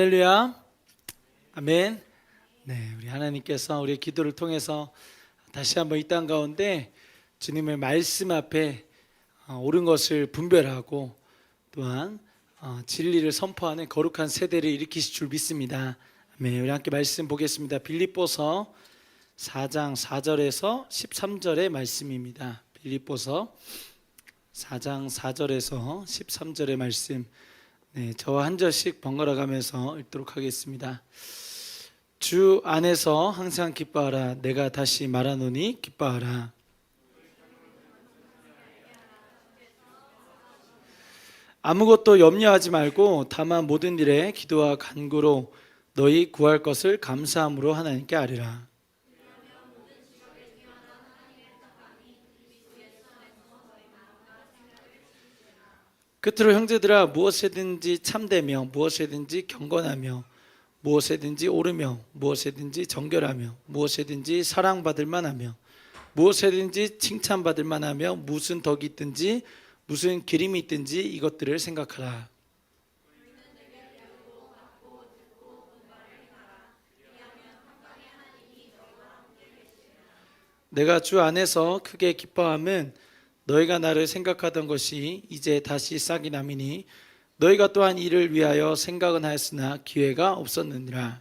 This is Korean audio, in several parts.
할렐루야. 아멘. 네, 우리 하나님께서 우리의 기도를 통해서 다시 한번 이 땅 가운데 주님의 말씀 앞에 옳은 것을 분별하고 또한 진리를 선포하는 거룩한 세대를 일으키실 줄 믿습니다. 아멘. 우리 함께 말씀 보겠습니다. 빌립보서 4장 4절에서 13절의 말씀입니다. 빌립보서 4장 4절에서 13절의 말씀. 네, 저와 한 절씩 번갈아 가면서 읽도록 하겠습니다. 주 안에서 항상 기뻐하라. 내가 다시 말하노니 기뻐하라. 아무것도 염려하지 말고 다만 모든 일에 기도와 간구로 너희 구할 것을 감사함으로 하나님께 아뢰라. 끝으로 형제들아, 무엇이든지 참되며 무엇이든지 경건하며 무엇이든지 옳으며 무엇이든지 정결하며 무엇이든지 사랑받을 만하며 무엇이든지 칭찬받을 만하며 무슨 덕이 있든지 무슨 기림이 있든지 이것들을 생각하라. 내가 주 안에서 크게 기뻐함은 너희가 나를 생각하던 것이 이제 다시 싹이 남이니 너희가 또한 이를 위하여 생각은 하였으나 기회가 없었느니라.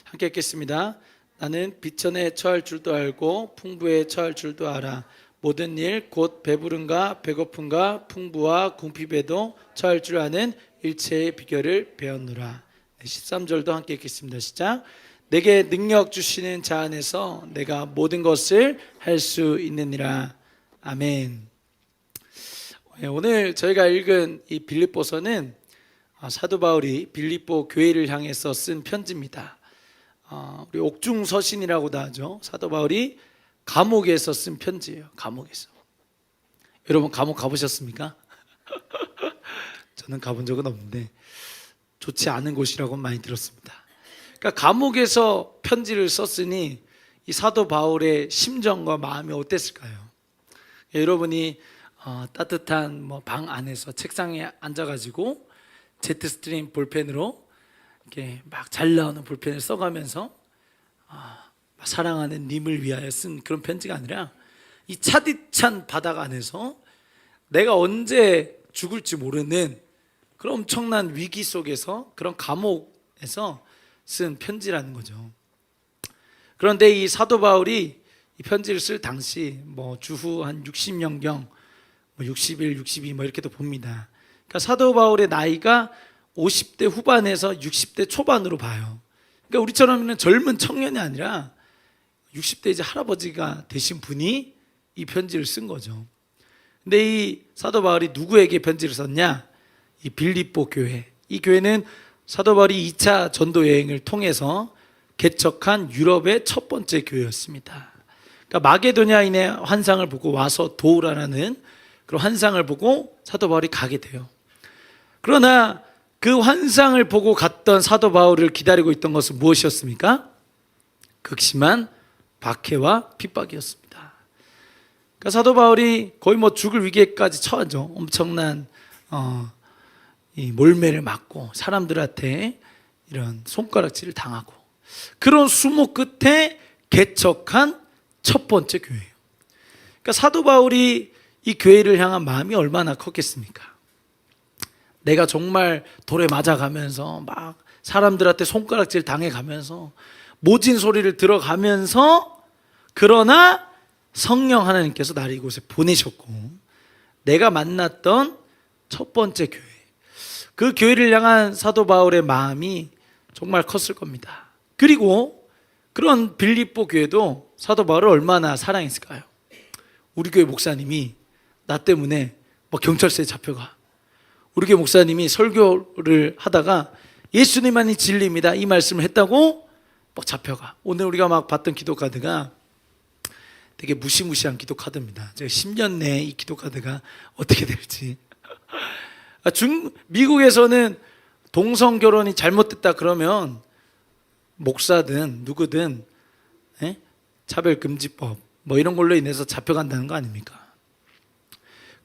함께 읽겠습니다. 나는 비천에 처할 줄도 알고 풍부에 처할 줄도 알아. 모든 일 곧 배부름과 배고픔과 풍부와 궁핍에도 처할 줄 아는 일체의 비결을 배웠노라. 13절도 함께 읽겠습니다. 시작. 내게 능력 주시는 자 안에서 내가 모든 것을 할 수 있느니라. 아멘. 오늘 저희가 읽은 이 빌립보서는 사도 바울이 빌립보 교회를 향해서 쓴 편지입니다. 우리 옥중서신이라고도 하죠. 사도 바울이 감옥에서 쓴 편지예요. 감옥에서. 여러분 감옥 가보셨습니까? 저는 가본 적은 없는데 좋지 않은 곳이라고 많이 들었습니다. 그러니까 감옥에서 편지를 썼으니 이 사도 바울의 심정과 마음이 어땠을까요? 여러분이 따뜻한 방 안에서 책상에 앉아가지고 제트스트림 볼펜으로 이렇게 막 잘 나오는 볼펜을 써가면서 사랑하는 님을 위하여 쓴 그런 편지가 아니라 이 차디찬 바닥 안에서 내가 언제 죽을지 모르는 그런 엄청난 위기 속에서 그런 감옥에서 쓴 편지라는 거죠. 그런데 이 사도 바울이 이 편지를 쓸 당시 주후 한 60년경 61, 62 이렇게도 봅니다. 그러니까 사도 바울의 나이가 50대 후반에서 60대 초반으로 봐요. 그러니까 우리처럼 젊은 청년이 아니라 60대 이제 할아버지가 되신 분이 이 편지를 쓴 거죠. 근데 이 사도 바울이 누구에게 편지를 썼냐? 이 빌립보 교회. 이 교회는 사도 바울이 2차 전도 여행을 통해서 개척한 유럽의 첫 번째 교회였습니다. 그러니까 마게도냐인의 환상을 보고 와서 도우라는 그런 환상을 보고 사도 바울이 가게 돼요. 그러나 그 환상을 보고 갔던 사도 바울을 기다리고 있던 것은 무엇이었습니까? 극심한 박해와 핍박이었습니다. 그러니까 사도 바울이 거의 죽을 위기에까지 처하죠. 엄청난 이 몰매를 맞고 사람들한테 이런 손가락질을 당하고 그런 수모 끝에 개척한 첫 번째 교회예요. 그러니까 사도 바울이 이 교회를 향한 마음이 얼마나 컸겠습니까? 내가 정말 돌에 맞아가면서 막 사람들한테 손가락질 당해가면서 모진 소리를 들어가면서 그러나 성령 하나님께서 나를 이곳에 보내셨고 내가 만났던 첫 번째 교회, 그 교회를 향한 사도 바울의 마음이 정말 컸을 겁니다. 그리고 그런 빌립보 교회도 사도 바울을 얼마나 사랑했을까요? 우리 교회 목사님이 나 때문에 경찰서에 잡혀가. 우리 교회 목사님이 설교를 하다가 예수님만이 진리입니다 이 말씀을 했다고 잡혀가. 오늘 우리가 봤던 기도 카드가 되게 무시무시한 기도 카드입니다. 제가 10년 내에 이 기도 카드가 어떻게 될지. 미국에서는 동성 결혼이 잘못됐다 그러면 목사든 누구든 차별금지법 이런 걸로 인해서 잡혀간다는 거 아닙니까?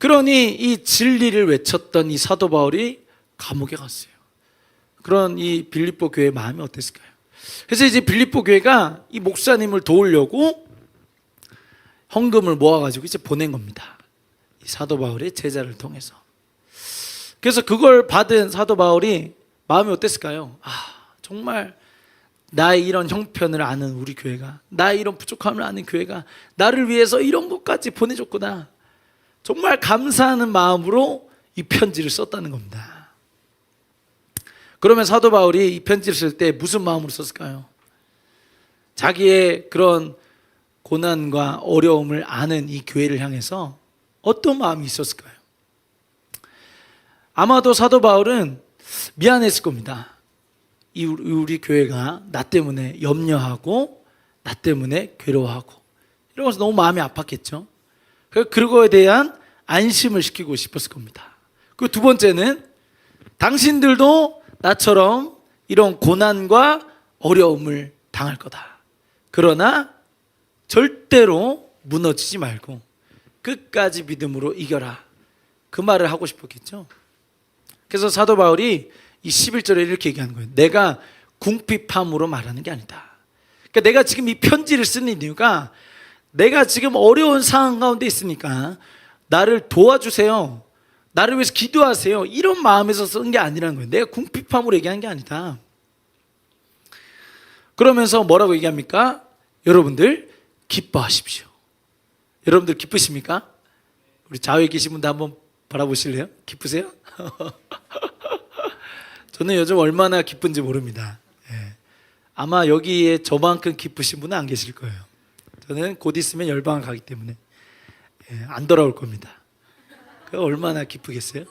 그러니 이 진리를 외쳤던 이 사도 바울이 감옥에 갔어요. 그런 이 빌립보 교회의 마음이 어땠을까요? 그래서 이제 빌립보 교회가 이 목사님을 도우려고 헌금을 모아가지고 이제 보낸 겁니다. 이 사도 바울의 제자를 통해서. 그래서 그걸 받은 사도 바울이 마음이 어땠을까요? 정말 나의 이런 형편을 아는 우리 교회가, 나의 이런 부족함을 아는 교회가 나를 위해서 이런 것까지 보내줬구나. 정말 감사하는 마음으로 이 편지를 썼다는 겁니다. 그러면 사도 바울이 이 편지를 쓸 때 무슨 마음으로 썼을까요? 자기의 그런 고난과 어려움을 아는 이 교회를 향해서 어떤 마음이 있었을까요? 아마도 사도 바울은 미안했을 겁니다. 우리 교회가 나 때문에 염려하고 나 때문에 괴로워하고 이러면서 너무 마음이 아팠겠죠. 그거에 대한 안심을 시키고 싶었을 겁니다. 그리고 두 번째는 당신들도 나처럼 이런 고난과 어려움을 당할 거다. 그러나 절대로 무너지지 말고 끝까지 믿음으로 이겨라. 그 말을 하고 싶었겠죠. 그래서 사도 바울이 이 11절에 이렇게 얘기하는 거예요. 내가 궁핍함으로 말하는 게 아니다. 그러니까 내가 지금 이 편지를 쓰는 이유가 내가 지금 어려운 상황 가운데 있으니까 나를 도와주세요. 나를 위해서 기도하세요. 이런 마음에서 쓴 게 아니라는 거예요. 내가 궁핍함으로 얘기한 게 아니다. 그러면서 뭐라고 얘기합니까? 여러분들 기뻐하십시오. 여러분들 기쁘십니까? 우리 좌우에 계신 분들 한번 바라보실래요? 기쁘세요? 저는 요즘 얼마나 기쁜지 모릅니다. 아마 여기에 저만큼 기쁘신 분은 안 계실 거예요. 저는 곧 있으면 열방을 가기 때문에 안 돌아올 겁니다. 얼마나 기쁘겠어요?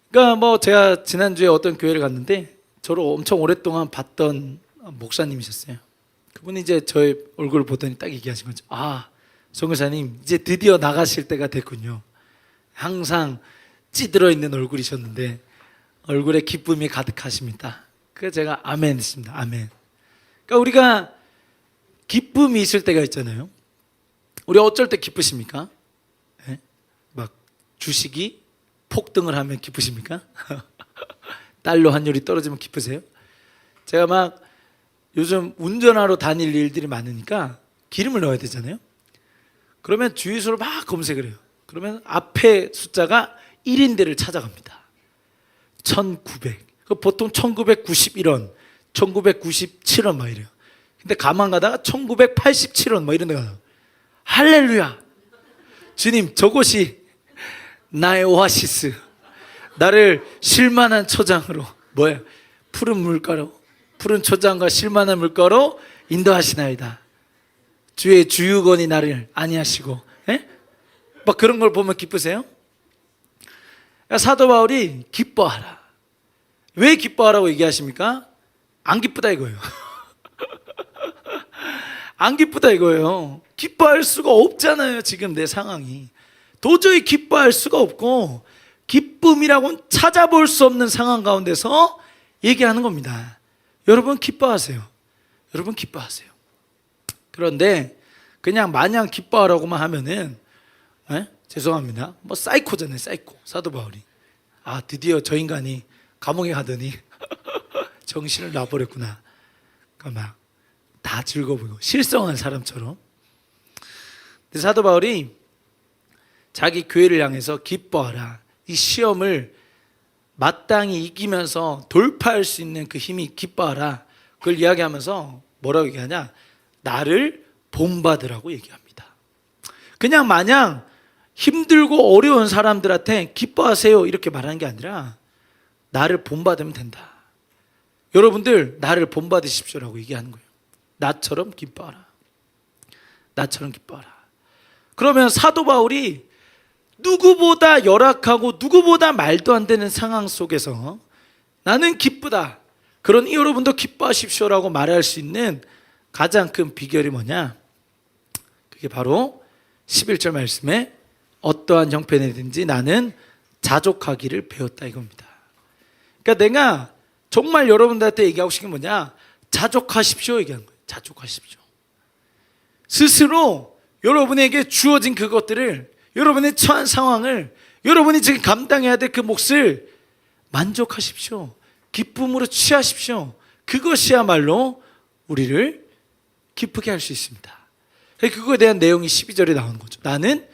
그러니까 뭐 제가 지난주에 어떤 교회를 갔는데 저를 엄청 오랫동안 봤던 목사님이셨어요. 그분이 이제 저의 얼굴을 보더니 딱 얘기하신 거죠. 성교사님 이제 드디어 나가실 때가 됐군요. 항상 찌들어 있는 얼굴이셨는데 얼굴에 기쁨이 가득하십니다. 그래서 제가 아멘 했습니다. 아멘. 그러니까 우리가 기쁨이 있을 때가 있잖아요. 우리 어쩔 때 기쁘십니까? 막 주식이 폭등을 하면 기쁘십니까? 달러 환율이 떨어지면 기쁘세요? 제가 막 요즘 운전하러 다닐 일들이 많으니까 기름을 넣어야 되잖아요. 그러면 주유소를 막 검색을 해요. 그러면 앞에 숫자가 1인대를 찾아갑니다. 1900. 보통 1991원, 1997원 막 이래요. 근데 가만 가다가 1987원 막 이런 데 가요. 할렐루야. 주님, 저곳이 나의 오아시스. 나를 쉴만한 초장으로, 푸른 물가로, 푸른 초장과 쉴만한 물가로 인도하시나이다. 주의 주유건이 나를 안위하시고, 막 그런 걸 보면 기쁘세요? 사도 바울이 기뻐하라. 왜 기뻐하라고 얘기하십니까? 안 기쁘다 이거예요. 안 기쁘다 이거예요. 기뻐할 수가 없잖아요. 지금 내 상황이 도저히 기뻐할 수가 없고 기쁨이라고는 찾아볼 수 없는 상황 가운데서 얘기하는 겁니다. 여러분 기뻐하세요. 여러분 기뻐하세요. 그런데 그냥 마냥 기뻐하라고만 하면은 죄송합니다. 뭐 사이코잖아요. 사이코. 사도 바울이 드디어 저 인간이 감옥에 가더니 정신을 놔버렸구나. 그러니까 막 다 즐거워 보이고 실성한 사람처럼. 근데 사도 바울이 자기 교회를 향해서 기뻐하라. 이 시험을 마땅히 이기면서 돌파할 수 있는 그 힘이 기뻐하라. 그걸 이야기하면서 뭐라고 얘기하냐? 나를 본받으라고 얘기합니다. 그냥 마냥 힘들고 어려운 사람들한테 기뻐하세요 이렇게 말하는 게 아니라 나를 본받으면 된다. 여러분들 나를 본받으십시오라고 얘기하는 거예요. 나처럼 기뻐하라. 나처럼 기뻐하라. 그러면 사도 바울이 누구보다 열악하고 누구보다 말도 안 되는 상황 속에서 나는 기쁘다. 그러니 여러분도 기뻐하십시오라고 말할 수 있는 가장 큰 비결이 뭐냐? 그게 바로 11절 말씀에 어떠한 형편이든지 나는 자족하기를 배웠다 이겁니다. 그러니까 내가 정말 여러분들한테 얘기하고 싶은 게 뭐냐? 자족하십시오 얘기하는 거예요. 자족하십시오. 스스로 여러분에게 주어진 그것들을 여러분의 처한 상황을, 여러분이 지금 감당해야 될 그 몫을 만족하십시오. 기쁨으로 취하십시오. 그것이야말로 우리를 기쁘게 할 수 있습니다. 그거에 대한 내용이 12절에 나오는 거죠. 나는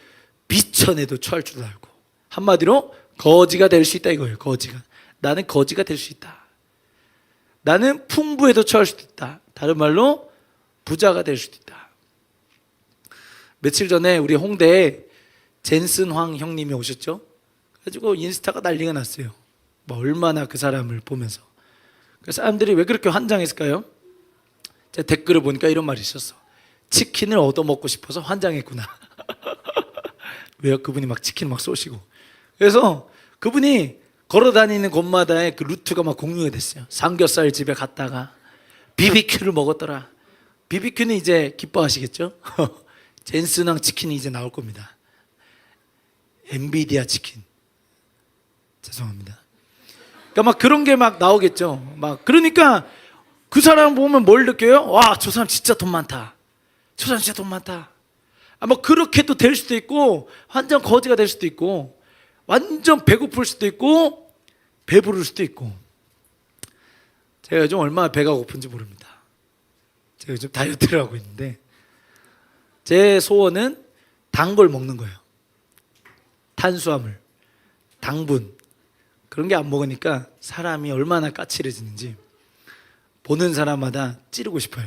비천에도 처할 줄 알고, 한마디로 거지가 될 수 있다 이거예요. 거지가. 나는 거지가 될 수 있다. 나는 풍부에도 처할 수도 있다. 다른 말로 부자가 될 수도 있다. 며칠 전에 우리 홍대에 젠슨 황 형님이 오셨죠. 그래가지고 인스타가 난리가 났어요. 뭐 얼마나 그 사람을 보면서. 그래서 사람들이 왜 그렇게 환장했을까요? 제가 댓글을 보니까 이런 말이 있었어. 치킨을 얻어먹고 싶어서 환장했구나. 왜요? 그분이 막 치킨 막 쏘시고. 그래서 그분이 걸어다니는 곳마다의 그 루트가 막 공유가 됐어요. 삼겹살 집에 갔다가 BBQ를 먹었더라. BBQ는 이제 기뻐하시겠죠? 젠슨왕 치킨이 이제 나올 겁니다. 엔비디아 치킨. 죄송합니다. 그러니까 막 그런 게 막 나오겠죠. 막 그러니까 그 사람 보면 뭘 느껴요? 와, 저 사람 진짜 돈 많다. 저 사람 진짜 돈 많다. 뭐 그렇게도 될 수도 있고, 완전 거지가 될 수도 있고, 완전 배고플 수도 있고, 배부를 수도 있고. 제가 요즘 얼마나 배가 고픈지 모릅니다. 제가 요즘 다이어트를 하고 있는데, 제 소원은 단 걸 먹는 거예요. 탄수화물, 당분. 그런 게 안 먹으니까 사람이 얼마나 까칠해지는지 보는 사람마다 찌르고 싶어요.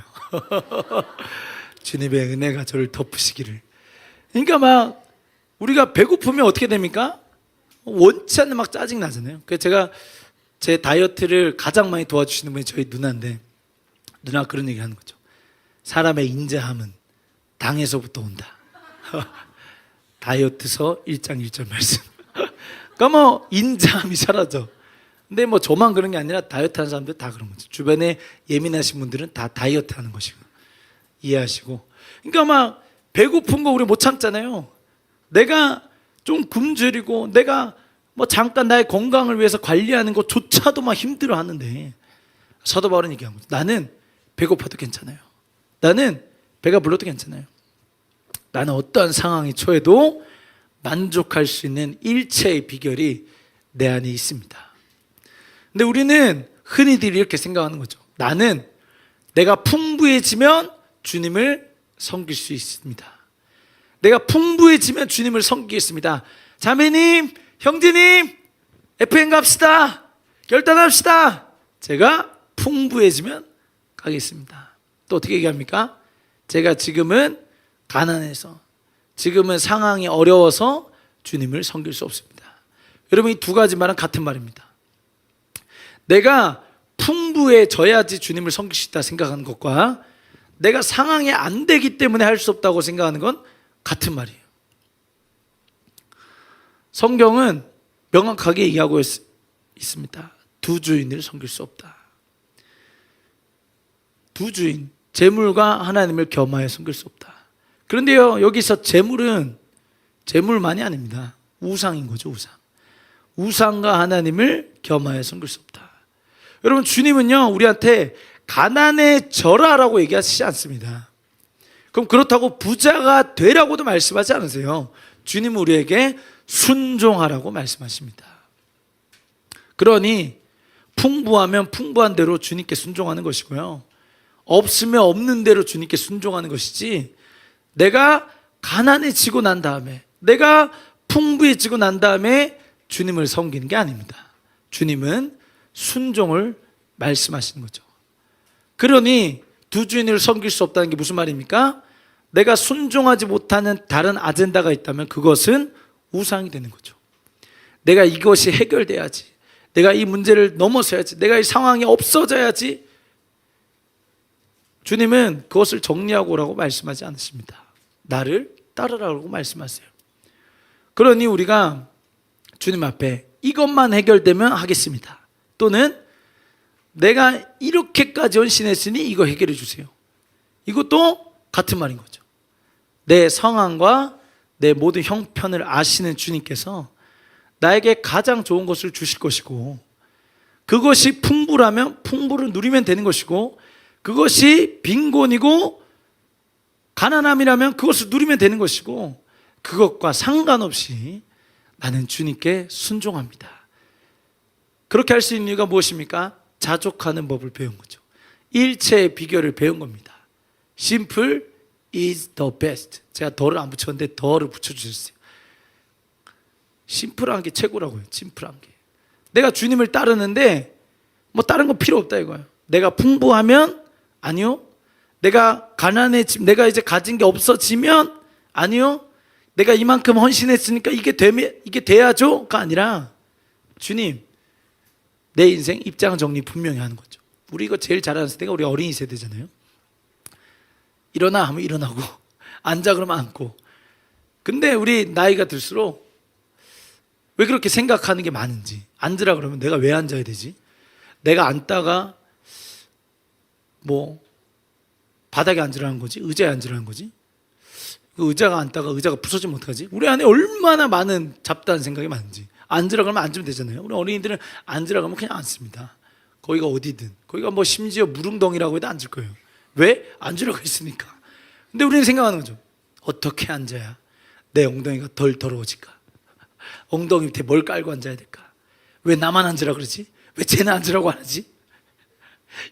주님의 은혜가 저를 덮으시기를. 그러니까 막 우리가 배고프면 어떻게 됩니까? 원치 않는 막 짜증 나잖아요. 그래서 제가 제 다이어트를 가장 많이 도와주시는 분이 저희 누나인데, 누나 그런 얘기 하는 거죠. 사람의 인자함은 당에서부터 온다. 다이어트서 1장 1절 말씀. 그러니까 뭐 인자함이 사라져. 근데 뭐 저만 그런 게 아니라 다이어트 하는 사람들 다 그런 거죠. 주변에 예민하신 분들은 다 다이어트 하는 것이고, 이해하시고. 그러니까 막 배고픈 거 우리 못 참잖아요. 내가 좀 굶주리고, 내가 뭐 잠깐 나의 건강을 위해서 관리하는 것조차도 막 힘들어 하는데, 사도 바울은 얘기한 거죠. 나는 배고파도 괜찮아요. 나는 배가 불러도 괜찮아요. 나는 어떠한 상황이 처해도 만족할 수 있는 일체의 비결이 내 안에 있습니다. 근데 우리는 흔히들 이렇게 생각하는 거죠. 나는 내가 풍부해지면 주님을 섬길 수 있습니다. 내가 풍부해지면 주님을 섬기겠습니다. 자매님, 형제님, FM 갑시다. 결단합시다. 제가 풍부해지면 가겠습니다. 또 어떻게 얘기합니까? 제가 지금은 가난해서, 지금은 상황이 어려워서 주님을 섬길 수 없습니다. 여러분, 이 두 가지 말은 같은 말입니다. 내가 풍부해져야지 주님을 섬길 수 있다 생각하는 것과, 내가 상황이 안 되기 때문에 할 수 없다고 생각하는 건 같은 말이에요. 성경은 명확하게 얘기하고 있습니다. 두 주인을 섬길 수 없다. 두 주인, 재물과 하나님을 겸하여 섬길 수 없다. 그런데요, 여기서 재물은 재물만이 아닙니다. 우상인 거죠, 우상. 우상과 하나님을 겸하여 섬길 수 없다. 여러분, 주님은요, 우리한테 가난해져라라고 얘기하시지 않습니다. 그럼 그렇다고 부자가 되라고도 말씀하지 않으세요. 주님은 우리에게 순종하라고 말씀하십니다. 그러니 풍부하면 풍부한 대로 주님께 순종하는 것이고요, 없으면 없는 대로 주님께 순종하는 것이지, 내가 가난해지고 난 다음에, 내가 풍부해지고 난 다음에 주님을 섬기는 게 아닙니다. 주님은 순종을 말씀하시는 거죠. 그러니 두 주인을 섬길 수 없다는 게 무슨 말입니까? 내가 순종하지 못하는 다른 아젠다가 있다면 그것은 우상이 되는 거죠. 내가 이것이 해결돼야지, 내가 이 문제를 넘어서야지, 내가 이 상황이 없어져야지. 주님은 그것을 정리하고 오라고 말씀하지 않으십니다. 나를 따르라고 말씀하세요. 그러니 우리가 주님 앞에 이것만 해결되면 하겠습니다, 또는 내가 이렇게까지 헌신했으니 이거 해결해 주세요, 이것도 같은 말인 거죠. 내 상황과 내 모든 형편을 아시는 주님께서 나에게 가장 좋은 것을 주실 것이고, 그것이 풍부라면 풍부를 누리면 되는 것이고, 그것이 빈곤이고 가난함이라면 그것을 누리면 되는 것이고, 그것과 상관없이 나는 주님께 순종합니다. 그렇게 할 수 있는 이유가 무엇입니까? 자족하는 법을 배운 거죠. 일체의 비결을 배운 겁니다. Simple is the best. 제가 더를 안 붙였는데 더를 붙여주셨어요. 심플한 게 최고라고요. 심플한 게. 내가 주님을 따르는데 뭐 다른 거 필요 없다 이거예요. 내가 풍부하면 아니요. 내가 가난해지면, 내가 이제 가진 게 없어지면 아니요. 내가 이만큼 헌신했으니까 이게 돼야죠가 아니라 주님, 내 인생 입장 정리 분명히 하는 거죠. 우리 이거 제일 잘하는 세대가 우리 어린이 세대잖아요. 일어나 하면 일어나고 앉아 그러면 앉고. 근데 우리 나이가 들수록 왜 그렇게 생각하는 게 많은지. 앉으라 그러면 내가 왜 앉아야 되지? 내가 앉다가 뭐 바닥에 앉으라는 거지? 의자에 앉으라는 거지? 그 의자가 앉다가 의자가 부서지면 어떡하지? 우리 안에 얼마나 많은 잡다한 생각이 많은지. 앉으라 그러면 앉으면 되잖아요. 우리 어린이들은 앉으라 그러면 그냥 앉습니다. 거기가 어디든. 거기가 뭐 심지어 무릉덩이라고 해도 앉을 거예요. 왜? 앉으라고 했으니까. 근데 우리는 생각하는 거죠. 어떻게 앉아야 내 엉덩이가 덜 더러워질까? 엉덩이 밑에 뭘 깔고 앉아야 될까? 왜 나만 앉으라 그러지? 왜 쟤는 앉으라고 안 하지?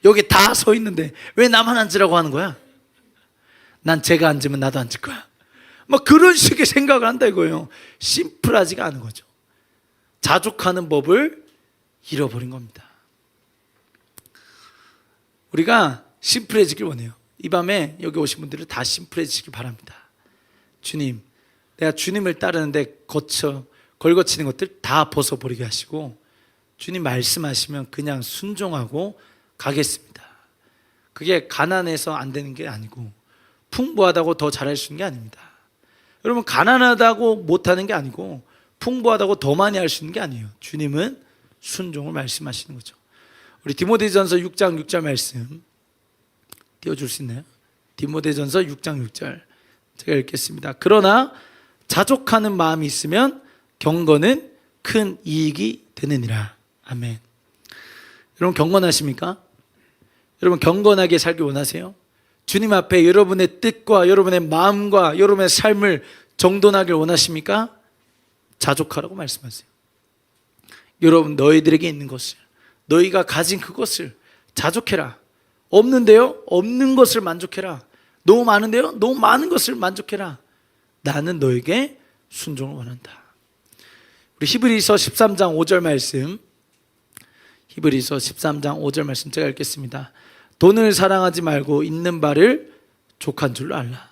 여기 다 서 있는데 왜 나만 앉으라고 하는 거야? 난 쟤가 앉으면 나도 앉을 거야. 막 그런 식의 생각을 한다 이거예요. 심플하지가 않은 거죠. 자족하는 법을 잃어버린 겁니다. 우리가 심플해지길 원해요. 이 밤에 여기 오신 분들은 다 심플해지길 바랍니다. 주님, 내가 주님을 따르는데 걸거치는 것들 다 벗어버리게 하시고 주님 말씀하시면 그냥 순종하고 가겠습니다. 그게 가난해서 안 되는 게 아니고 풍부하다고 더 잘할 수 있는 게 아닙니다. 여러분, 가난하다고 못하는 게 아니고 풍부하다고 더 많이 할 수 있는 게 아니에요. 주님은 순종을 말씀하시는 거죠. 우리 디모데전서 6장 6절 말씀 띄워줄 수 있나요? 디모데전서 6장 6절 제가 읽겠습니다. 그러나 자족하는 마음이 있으면 경건은 큰 이익이 되느니라. 아멘. 여러분, 경건하십니까? 여러분, 경건하게 살기 원하세요? 주님 앞에 여러분의 뜻과 여러분의 마음과 여러분의 삶을 정돈하길 원하십니까? 자족하라고 말씀하세요. 여러분, 너희들에게 있는 것을, 너희가 가진 그것을 자족해라. 없는데요? 없는 것을 만족해라. 너무 많은데요? 너무 많은 것을 만족해라. 나는 너에게 순종을 원한다. 우리 히브리서 13장 5절 말씀, 히브리서 13장 5절 말씀 제가 읽겠습니다. 돈을 사랑하지 말고 있는 바를 족한 줄로 알라.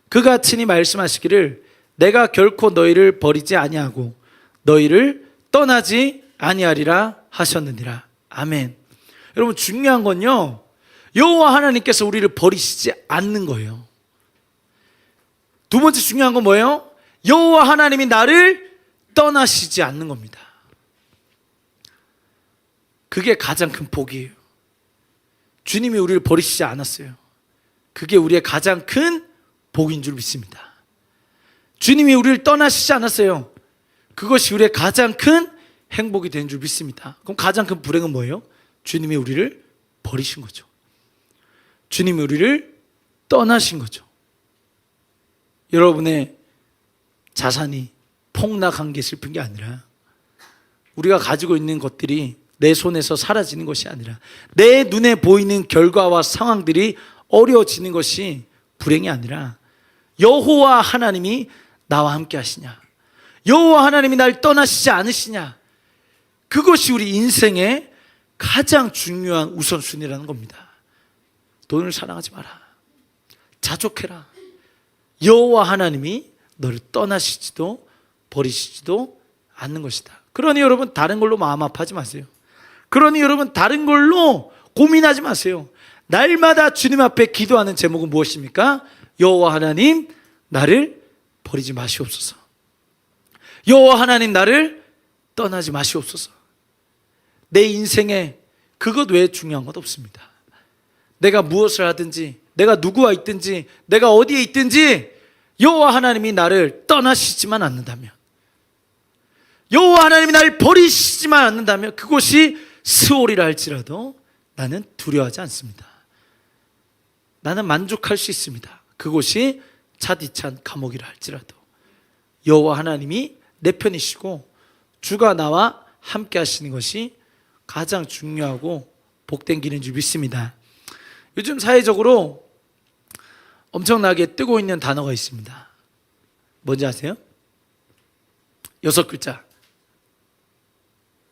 그가 친히 말씀하시기를 내가 결코 너희를 버리지 아니하고 너희를 떠나지 아니하리라 하셨느니라. 아멘. 여러분, 중요한 건요, 여호와 하나님께서 우리를 버리시지 않는 거예요. 두 번째 중요한 건 뭐예요? 여호와 하나님이 나를 떠나시지 않는 겁니다. 그게 가장 큰 복이에요. 주님이 우리를 버리시지 않았어요. 그게 우리의 가장 큰 복인 줄 믿습니다. 주님이 우리를 떠나시지 않았어요. 그것이 우리의 가장 큰 행복이 되는 줄 믿습니다. 그럼 가장 큰 불행은 뭐예요? 주님이 우리를 버리신 거죠. 주님이 우리를 떠나신 거죠. 여러분의 자산이 폭락한 게 슬픈 게 아니라 우리가 가지고 있는 것들이 내 손에서 사라지는 것이 아니라 내 눈에 보이는 결과와 상황들이 어려워지는 것이 불행이 아니라 여호와 하나님이 나와 함께 하시냐, 여호와 하나님이 날 떠나시지 않으시냐, 그것이 우리 인생의 가장 중요한 우선순위라는 겁니다. 돈을 사랑하지 마라. 자족해라. 여호와 하나님이 너를 떠나시지도 버리시지도 않는 것이다. 그러니 여러분, 다른 걸로 마음 아파하지 마세요. 그러니 여러분, 다른 걸로 고민하지 마세요. 날마다 주님 앞에 기도하는 제목은 무엇입니까? 여호와 하나님, 나를 버리지 마시옵소서. 여호와 하나님, 나를 떠나지 마시옵소서. 내 인생에 그것 외에 중요한 것 없습니다. 내가 무엇을 하든지, 내가 누구와 있든지, 내가 어디에 있든지 여호와 하나님이 나를 떠나시지만 않는다면, 여호와 하나님이 나를 버리시지만 않는다면 그곳이 스올이라 할지라도 나는 두려워하지 않습니다. 나는 만족할 수 있습니다. 그곳이 차디찬 감옥이라 할지라도. 여호와 하나님이 내 편이시고 주가 나와 함께 하시는 것이 가장 중요하고 복된 길인 줄 믿습니다. 요즘 사회적으로 엄청나게 뜨고 있는 단어가 있습니다. 뭔지 아세요? 6글자.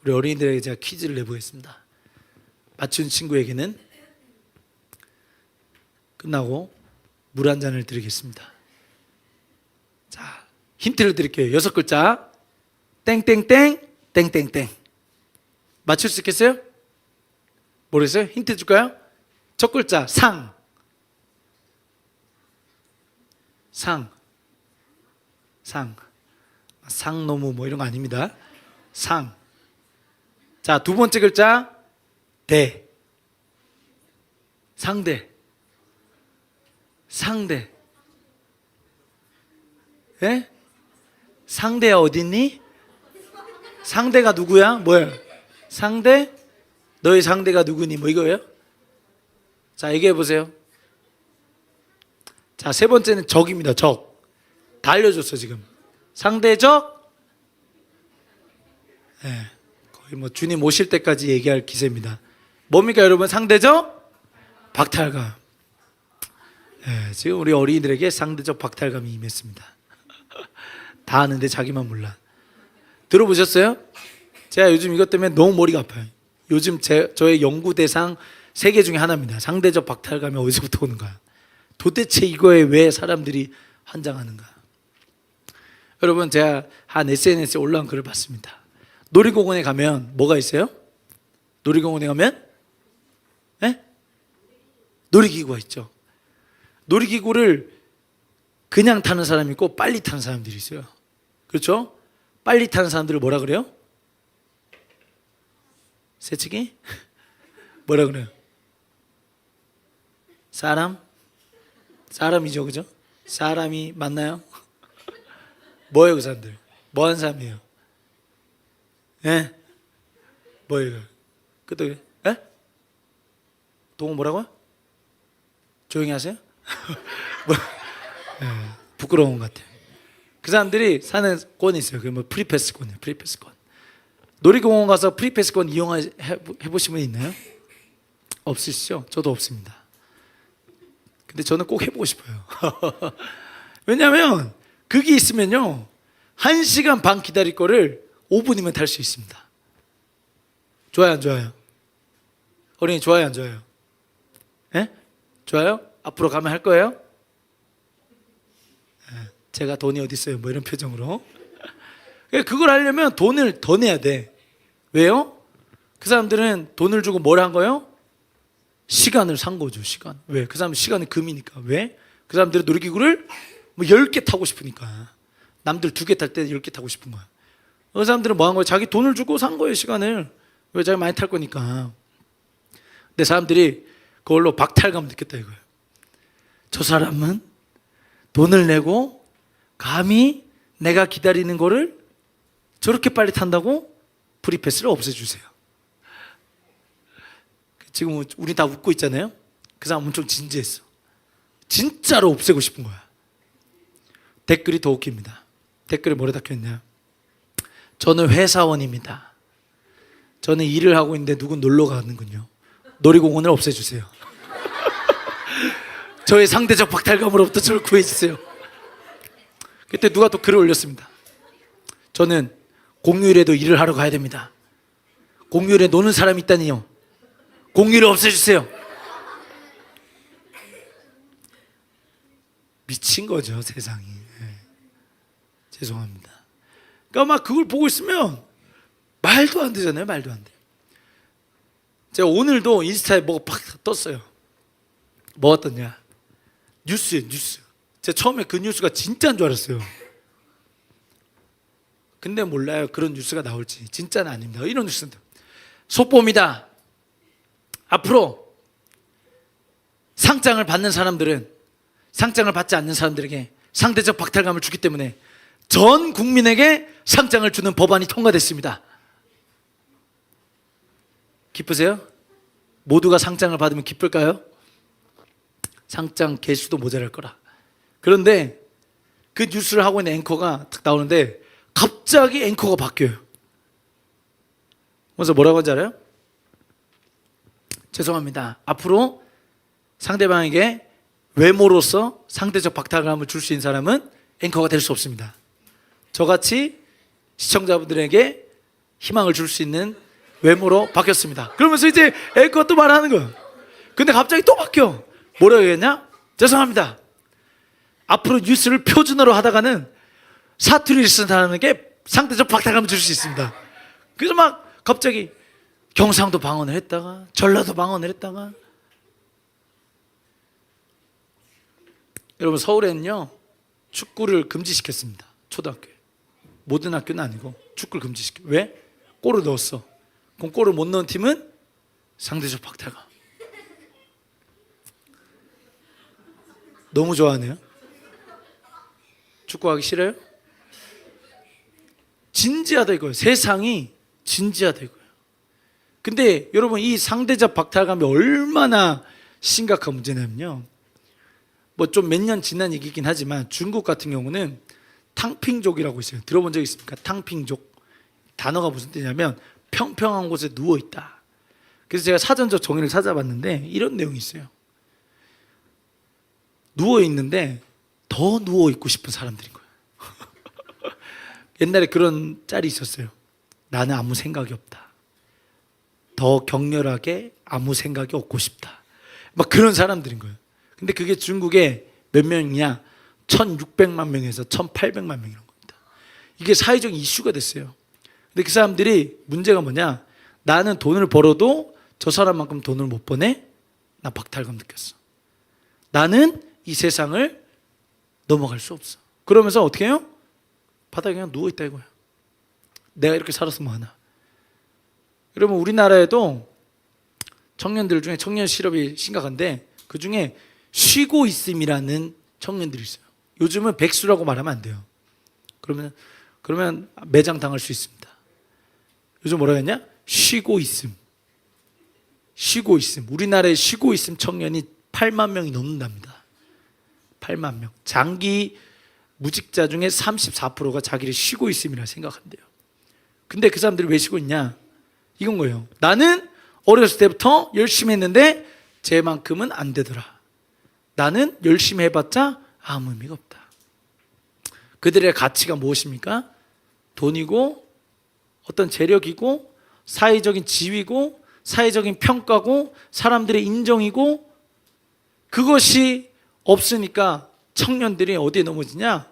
우리 어린이들에게 제가 퀴즈를 내보겠습니다. 맞춘 친구에게는 끝나고 물 한 잔을 드리겠습니다. 자, 힌트를 드릴게요. 6글자. 땡땡땡 땡땡땡. 맞출 수 있겠어요? 모르겠어요? 힌트 줄까요? 첫 글자 상. 상노무 뭐 이런 거 아닙니다. 상. 자, 두 번째 글자 대. 상대. 예? 상대야 어딨니? 상대가 누구야? 뭐야? 상대? 너의 상대가 누구니? 뭐 이거예요? 자, 얘기해 보세요. 자, 세 번째는 적입니다. 적. 다 알려줬어 지금. 상대적. 예, 거의 뭐 주님 오실 때까지 얘기할 기세입니다. 뭡니까 여러분? 상대적 박탈감. 예, 지금 우리 어린이들에게 상대적 박탈감이 임했습니다. 다 아는데 자기만 몰라. 들어보셨어요? 제가 요즘 이것 때문에 너무 머리가 아파요. 요즘 저의 연구 대상 3개 중에 하나입니다. 상대적 박탈감이 어디서부터 오는가? 도대체 이거에 왜 사람들이 환장하는가? 여러분, 제가 한 SNS에 올라온 글을 봤습니다. 놀이공원에 가면 뭐가 있어요? 놀이공원에 가면 네? 놀이기구가 있죠. 놀이기구를 그냥 타는 사람이 있고 빨리 타는 사람들이 있어요. 그렇죠? 빨리 타는 사람들을 뭐라 그래요? 새치기? 뭐라 그래요? 사람이죠, 그죠? 사람이 맞나요? 뭐예요, 그 사람들? 뭐 하는 사람이에요? 예? 뭐예요? 그때 예? 동호 뭐라고요? 조용히 하세요? 뭐, 예, 부끄러운 것 같아요. 그 사람들이 사는 권이 있어요. 그 뭐 프리패스권이에요. 프리패스권. 놀이공원 가서 프리패스권 해보신 분 있나요? 없으시죠? 저도 없습니다. 근데 저는 꼭 해보고 싶어요. 왜냐하면 그게 있으면요 1시간 반 기다릴 거를 5분이면 탈 수 있습니다. 좋아요 안 좋아요? 어린이 좋아요 안 좋아요? 예? 좋아요? 앞으로 가면 할 거예요? 예, 제가 돈이 어디 있어요? 뭐 이런 표정으로. 그걸 하려면 돈을 더 내야 돼. 왜요? 그 사람들은 돈을 주고 뭘 한 거예요? 시간을 산 거죠. 시간. 왜? 그 사람은 시간이 금이니까. 왜? 그 사람들은 놀이기구를 뭐 10개 타고 싶으니까. 남들 2개 탈 때 10개 타고 싶은 거야. 그 사람들은 뭐 한 거예요? 자기 돈을 주고 산 거예요. 시간을. 왜? 자기 많이 탈 거니까. 근데 사람들이 그걸로 박탈감 느꼈다 이거예요. 저 사람은 돈을 내고 감히 내가 기다리는 거를 저렇게 빨리 탄다고? 프리패스를 없애주세요. 지금 우리 다 웃고 있잖아요. 그 사람은 좀 진지했어. 진짜로 없애고 싶은 거야. 댓글이 더 웃깁니다. 댓글에 뭐라 적혀있냐? 저는 회사원입니다. 저는 일을 하고 있는데 누군 놀러 가는군요. 놀이공원을 없애주세요. 저의 상대적 박탈감으로부터 저를 구해주세요. 그때 누가 또 글을 올렸습니다. 저는 공휴일에도 일을 하러 가야 됩니다. 공휴일에 노는 사람이 있다니요. 공휴일을 없애주세요. 미친 거죠 세상이. 네. 죄송합니다. 그러니까 막 그걸 보고 있으면 말도 안 되잖아요. 말도 안 돼. 제가 오늘도 인스타에 뭐가 팍 떴어요. 뭐가 떴냐? 뉴스예요, 뉴스. 제가 처음에 그 뉴스가 진짜인 줄 알았어요. 근데 몰라요. 그런 뉴스가 나올지. 진짜는 아닙니다. 이런 뉴스인데. 속보입니다. 앞으로 상장을 받는 사람들은 상장을 받지 않는 사람들에게 상대적 박탈감을 주기 때문에 전 국민에게 상장을 주는 법안이 통과됐습니다. 기쁘세요? 모두가 상장을 받으면 기쁠까요? 상장 개수도 모자랄 거라. 그런데 그 뉴스를 하고 있는 앵커가 딱 나오는데 갑자기 앵커가 바뀌어요. 그래서 뭐라고 하는지 알아요? 죄송합니다. 앞으로 상대방에게 외모로서 상대적 박탈감을 줄 수 있는 사람은 앵커가 될 수 없습니다. 저같이 시청자분들에게 희망을 줄 수 있는 외모로 바뀌었습니다. 그러면서 이제 앵커가 또 말하는 거예요. 근데 갑자기 또 바뀌어. 뭐라고 했냐? 죄송합니다. 앞으로 뉴스를 표준어로 하다가는 사투리를 쓰는 사람에게 상대적 박탈감을 줄 수 있습니다. 그래서 막 갑자기 경상도 방언을 했다가 전라도 방언을 했다가. 여러분, 서울에는요 축구를 금지시켰습니다. 초등학교에. 모든 학교는 아니고 축구를 금지시켜. 왜? 골을 넣었어. 그럼 골을 못 넣은 팀은 상대적 박탈감. 너무 좋아하네요. 축구하기 싫어요? 진지하다 이거예요. 세상이 진지하다 이거예요. 근데 여러분, 이 상대적 박탈감이 얼마나 심각한 문제냐면요, 뭐 좀 몇 년 지난 얘기긴 하지만 중국 같은 경우는 탕핑족이라고 있어요. 들어본 적 있습니까? 탕핑족. 단어가 무슨 뜻이냐면 평평한 곳에 누워있다. 그래서 제가 사전적 정의를 찾아봤는데 이런 내용이 있어요. 누워있는데 더 누워있고 싶은 사람들인 거예요. 옛날에 그런 짤이 있었어요. 나는 아무 생각이 없다. 더 격렬하게 아무 생각이 없고 싶다. 막 그런 사람들인 거예요. 근데 그게 중국에 몇 명이냐? 1600만 명에서 1800만 명이라는 겁니다. 이게 사회적 이슈가 됐어요. 근데 그 사람들이 문제가 뭐냐? 나는 돈을 벌어도 저 사람만큼 돈을 못 버네? 나 박탈감 느꼈어. 나는 이 세상을 넘어갈 수 없어. 그러면서 어떻게 해요? 바닥에 그냥 누워있다 이거야. 내가 이렇게 살았으면 하나. 여러분, 우리나라에도 청년들 중에 청년 실업이 심각한데 그 중에 쉬고 있음이라는 청년들이 있어요. 요즘은 백수라고 말하면 안 돼요. 그러면 매장 당할 수 있습니다. 요즘 뭐라고 했냐? 쉬고 있음. 쉬고 있음. 우리나라에 쉬고 있음 청년이 8만 명이 넘는답니다. 8만 명. 장기 무직자 중에 34%가 자기를 쉬고 있음이라 생각한대요. 근데 그 사람들이 왜 쉬고 있냐? 이건 거예요. 나는 어렸을 때부터 열심히 했는데 쟤만큼은 안 되더라. 나는 열심히 해봤자 아무 의미가 없다. 그들의 가치가 무엇입니까? 돈이고 어떤 재력이고 사회적인 지위고 사회적인 평가고 사람들의 인정이고, 그것이 없으니까 청년들이 어디에 넘어지냐?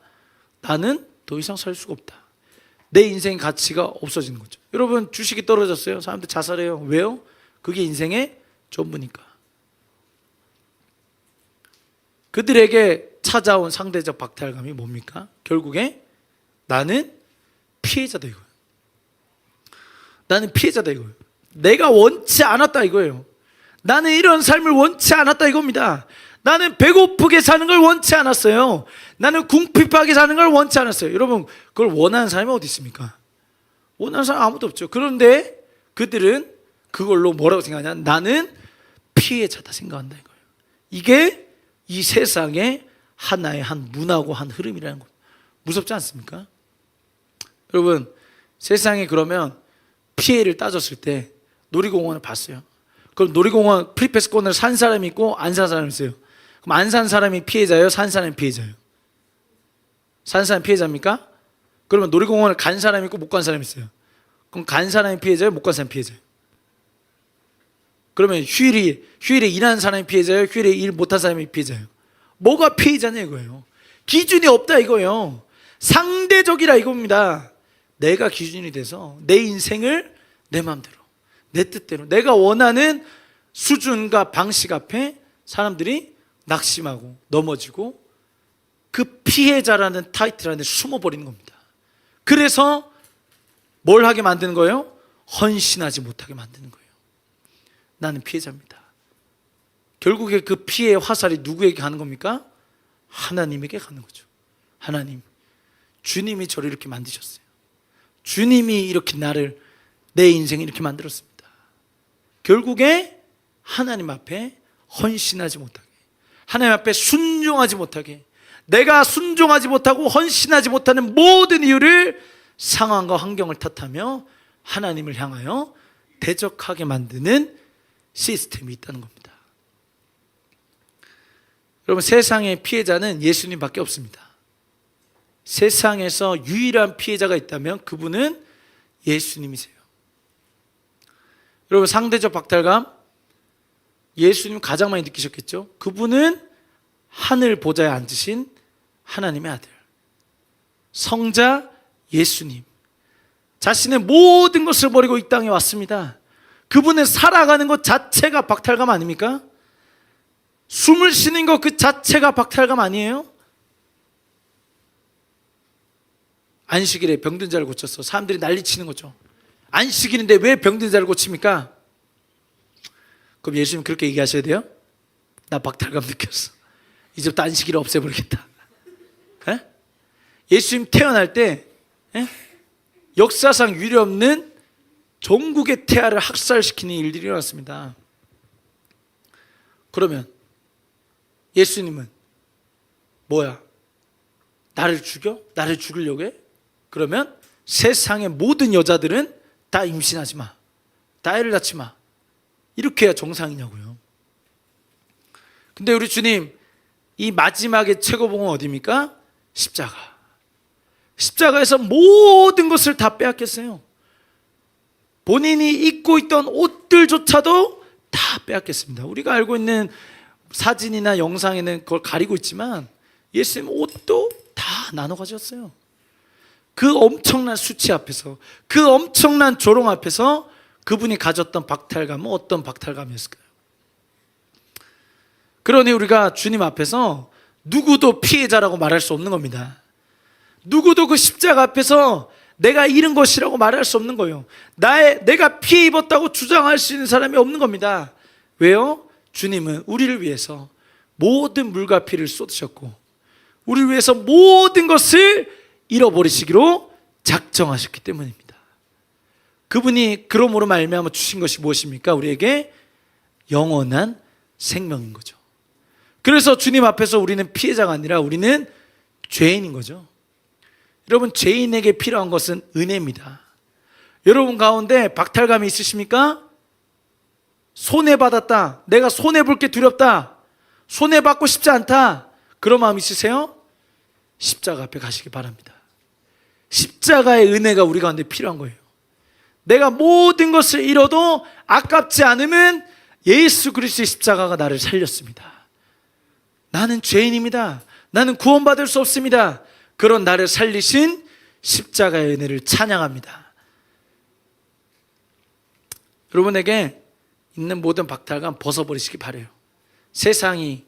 나는 더 이상 살 수가 없다. 내 인생의 가치가 없어지는 거죠. 여러분, 주식이 떨어졌어요. 사람들 자살해요. 왜요? 그게 인생의 전부니까. 그들에게 찾아온 상대적 박탈감이 뭡니까? 결국에 나는 피해자다 이거예요. 나는 피해자다 이거예요. 내가 원치 않았다 이거예요. 나는 이런 삶을 원치 않았다 이겁니다. 나는 배고프게 사는 걸 원치 않았어요. 나는 궁핍하게 사는 걸 원치 않았어요. 여러분, 그걸 원하는 사람이 어디 있습니까? 원하는 사람 아무도 없죠. 그런데 그들은 그걸로 뭐라고 생각하냐? 나는 피해자다 생각한다 이거예요. 이게 이 세상의 하나의 한 문화고 한 흐름이라는 거예요. 무섭지 않습니까? 여러분, 세상에 그러면 피해를 따졌을 때 놀이공원을 봤어요. 그럼 놀이공원 프리패스권을 산 사람이 있고 안 산 사람이 있어요. 그럼 안 산 사람이 피해자예요? 산 사람이 피해자예요? 산 사람이 피해자입니까? 그러면 놀이공원을 간 사람이 있고 못 간 사람이 있어요. 그럼 간 사람이 피해자예요? 못 간 사람이 피해자예요? 그러면 휴일에 일하는 사람이 피해자예요? 휴일에 일 못한 사람이 피해자예요? 뭐가 피해자냐 이거예요. 기준이 없다 이거예요. 상대적이라 이겁니다. 내가 기준이 돼서 내 인생을 내 마음대로, 내 뜻대로, 내가 원하는 수준과 방식 앞에 사람들이 낙심하고 넘어지고 그 피해자라는 타이틀 안에 숨어버리는 겁니다. 그래서 뭘 하게 만드는 거예요? 헌신하지 못하게 만드는 거예요. 나는 피해자입니다. 결국에 그 피해의 화살이 누구에게 가는 겁니까? 하나님에게 가는 거죠. 하나님, 주님이 저를 이렇게 만드셨어요. 주님이 이렇게 나를, 내 인생을 이렇게 만들었습니다. 결국에 하나님 앞에 헌신하지 못하게, 하나님 앞에 순종하지 못하게, 내가 순종하지 못하고 헌신하지 못하는 모든 이유를 상황과 환경을 탓하며 하나님을 향하여 대적하게 만드는 시스템이 있다는 겁니다. 여러분, 세상의 피해자는 예수님밖에 없습니다. 세상에서 유일한 피해자가 있다면 그분은 예수님이세요. 여러분, 상대적 박탈감 예수님 가장 많이 느끼셨겠죠? 그분은 하늘 보좌에 앉으신 하나님의 아들, 성자 예수님, 자신의 모든 것을 버리고 이 땅에 왔습니다. 그분은 살아가는 것 자체가 박탈감 아닙니까? 숨을 쉬는 것 그 자체가 박탈감 아니에요? 안식일에 병든 자를 고쳤어. 사람들이 난리치는 거죠. 안식일인데 왜 병든 자를 고칩니까? 그럼 예수님 그렇게 얘기하셔야 돼요? 나 박탈감 느꼈어. 이제부터 안식일을 없애버리겠다. 에? 예수님 태어날 때 역사상 유례없는 전국의 태아를 학살시키는 일들이 일어났습니다. 그러면 예수님은 뭐야? 나를 죽여? 나를 죽이려고 해? 그러면 세상의 모든 여자들은 다 임신하지 마, 다 애를 낳지 마, 이렇게 해야 정상이냐고요. 근데 우리 주님, 이 마지막의 최고봉은 어디입니까? 십자가. 십자가에서 모든 것을 다 빼앗겼어요. 본인이 입고 있던 옷들조차도 다 빼앗겼습니다. 우리가 알고 있는 사진이나 영상에는 그걸 가리고 있지만 예수님 옷도 다 나눠 가졌어요. 그 엄청난 수치 앞에서, 그 엄청난 조롱 앞에서 그분이 가졌던 박탈감은 어떤 박탈감이었을까요? 그러니 우리가 주님 앞에서 누구도 피해자라고 말할 수 없는 겁니다. 누구도 그 십자가 앞에서 내가 잃은 것이라고 말할 수 없는 거예요. 내가 피해 입었다고 주장할 수 있는 사람이 없는 겁니다. 왜요? 주님은 우리를 위해서 모든 물과 피를 쏟으셨고 우리를 위해서 모든 것을 잃어버리시기로 작정하셨기 때문입니다. 그분이 그러므로 말미암아 주신 것이 무엇입니까? 우리에게 영원한 생명인 거죠. 그래서 주님 앞에서 우리는 피해자가 아니라 우리는 죄인인 거죠. 여러분, 죄인에게 필요한 것은 은혜입니다. 여러분 가운데 박탈감이 있으십니까? 손해받았다, 내가 손해볼 게 두렵다, 손해받고 싶지 않다, 그런 마음 있으세요? 십자가 앞에 가시기 바랍니다. 십자가의 은혜가 우리 가운데 필요한 거예요. 내가 모든 것을 잃어도 아깝지 않으면 예수 그리스도의 십자가가 나를 살렸습니다. 나는 죄인입니다. 나는 구원받을 수 없습니다. 그런 나를 살리신 십자가의 은혜를 찬양합니다. 여러분에게 있는 모든 박탈감 벗어버리시기 바라요. 세상이,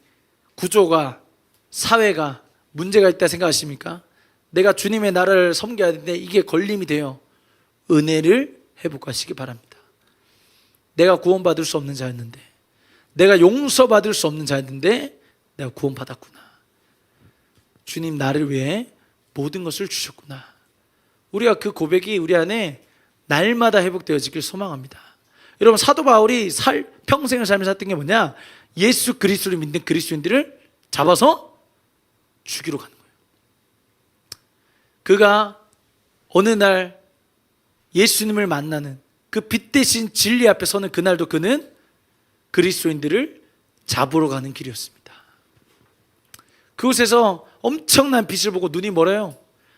구조가, 사회가 문제가 있다 생각하십니까? 내가 주님의 나라를 섬겨야 되는데 이게 걸림이 돼요. 은혜를 회복하시기 바랍니다. 내가 구원받을 수 없는 자였는데, 내가 용서받을 수 없는 자였는데 내가 구원받았구나. 주님 나를 위해 모든 것을 주셨구나. 우리가 그 고백이 우리 안에 날마다 회복되어지길 소망합니다. 여러분, 사도 바울이 평생을 살면서 했던 게 뭐냐? 예수 그리스도를 믿는 그리스도인들을 잡아서 죽이러 가는 거예요. 그가 어느 날 예수님을 만나는 그 빛 대신 진리 앞에 서는 그날도 그는 그리스도인들을 잡으러 가는 길이었습니다. 그곳에서 엄청난 빛을 보고 눈이 멀어요.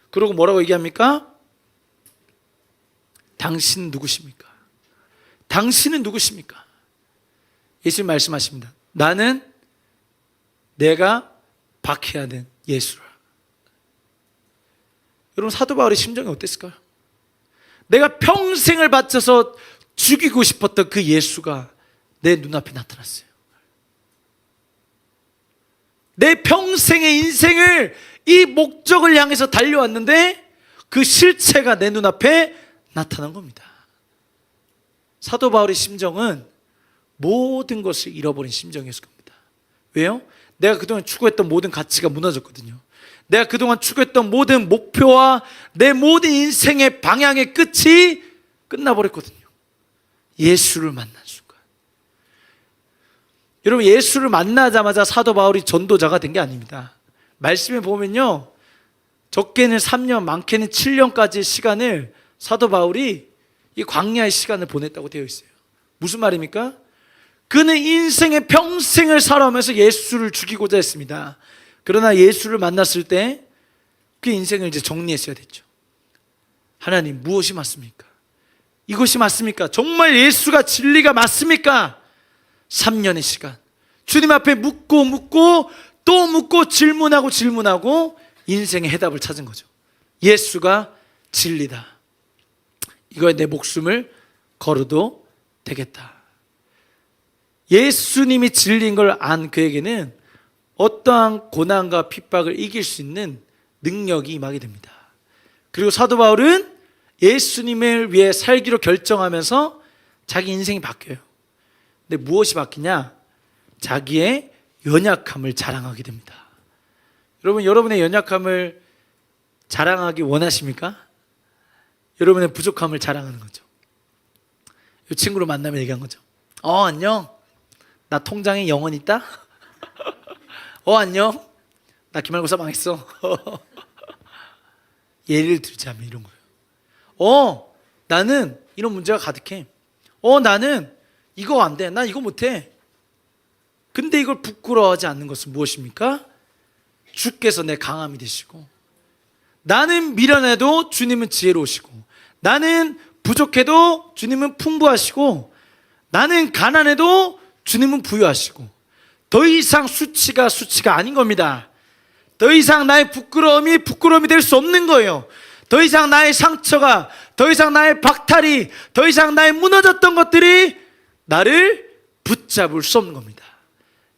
그러고 뭐라고 얘기합니까? 당신 누구십니까? 당신은 누구십니까? 예수님 말씀하십니다. 나는 내가 박해야 된 예수라. 여러분, 사도 바울의 심정이 어땠을까요? 내가 평생을 바쳐서 죽이고 싶었던 그 예수가 내 눈앞에 나타났어요. 내 평생의 인생을 이 목적을 향해서 달려왔는데 그 실체가 내 눈앞에 나타난 겁니다. 사도 바울의 심정은 모든 것을 잃어버린 심정이었을 겁니다. 왜요? 내가 그동안 추구했던 모든 가치가 무너졌거든요. 내가 그동안 추구했던 모든 목표와 내 모든 인생의 방향의 끝이 끝나버렸거든요. 예수를 만난 순간. 여러분, 예수를 만나자마자 사도 바울이 전도자가 된 게 아닙니다. 말씀에 보면요, 적게는 3년, 많게는 7년까지의 시간을 사도 바울이 이 광야의 시간을 보냈다고 되어 있어요. 무슨 말입니까? 그는 인생의 평생을 살아오면서 예수를 죽이고자 했습니다. 그러나 예수를 만났을 때 그 인생을 이제 정리했어야 됐죠. 하나님, 무엇이 맞습니까? 이것이 맞습니까? 정말 예수가 진리가 맞습니까? 3년의 시간 주님 앞에 묻고 또 묻고 질문하고 인생의 해답을 찾은 거죠. 예수가 진리다. 이거에 내 목숨을 걸어도 되겠다. 예수님이 진리인 걸 안 그에게는 어떠한 고난과 핍박을 이길 수 있는 능력이 임하게 됩니다. 그리고 사도 바울은 예수님을 위해 살기로 결정하면서 자기 인생이 바뀌어요. 근데 무엇이 바뀌냐? 자기의 연약함을 자랑하게 됩니다. 여러분, 여러분의 연약함을 자랑하기 원하십니까? 여러분의 부족함을 자랑하는 거죠. 이 친구를 만나면 얘기한 거죠. 안녕, 나 통장에 0원 있다? 안녕, 나 기말고사 망했어. 예를 들자면 이런 거예요. 나는 이런 문제가 가득해. 나는 이거 안 돼. 난 이거 못해. 근데 이걸 부끄러워하지 않는 것은 무엇입니까? 주께서 내 강함이 되시고, 나는 미련해도 주님은 지혜로우시고, 나는 부족해도 주님은 풍부하시고, 나는 가난해도 주님은 부유하시고, 더 이상 수치가 아닌 겁니다. 더 이상 나의 부끄러움이 될 수 없는 거예요. 더 이상 나의 상처가, 더 이상 나의 박탈이, 더 이상 나의 무너졌던 것들이 나를 붙잡을 수 없는 겁니다.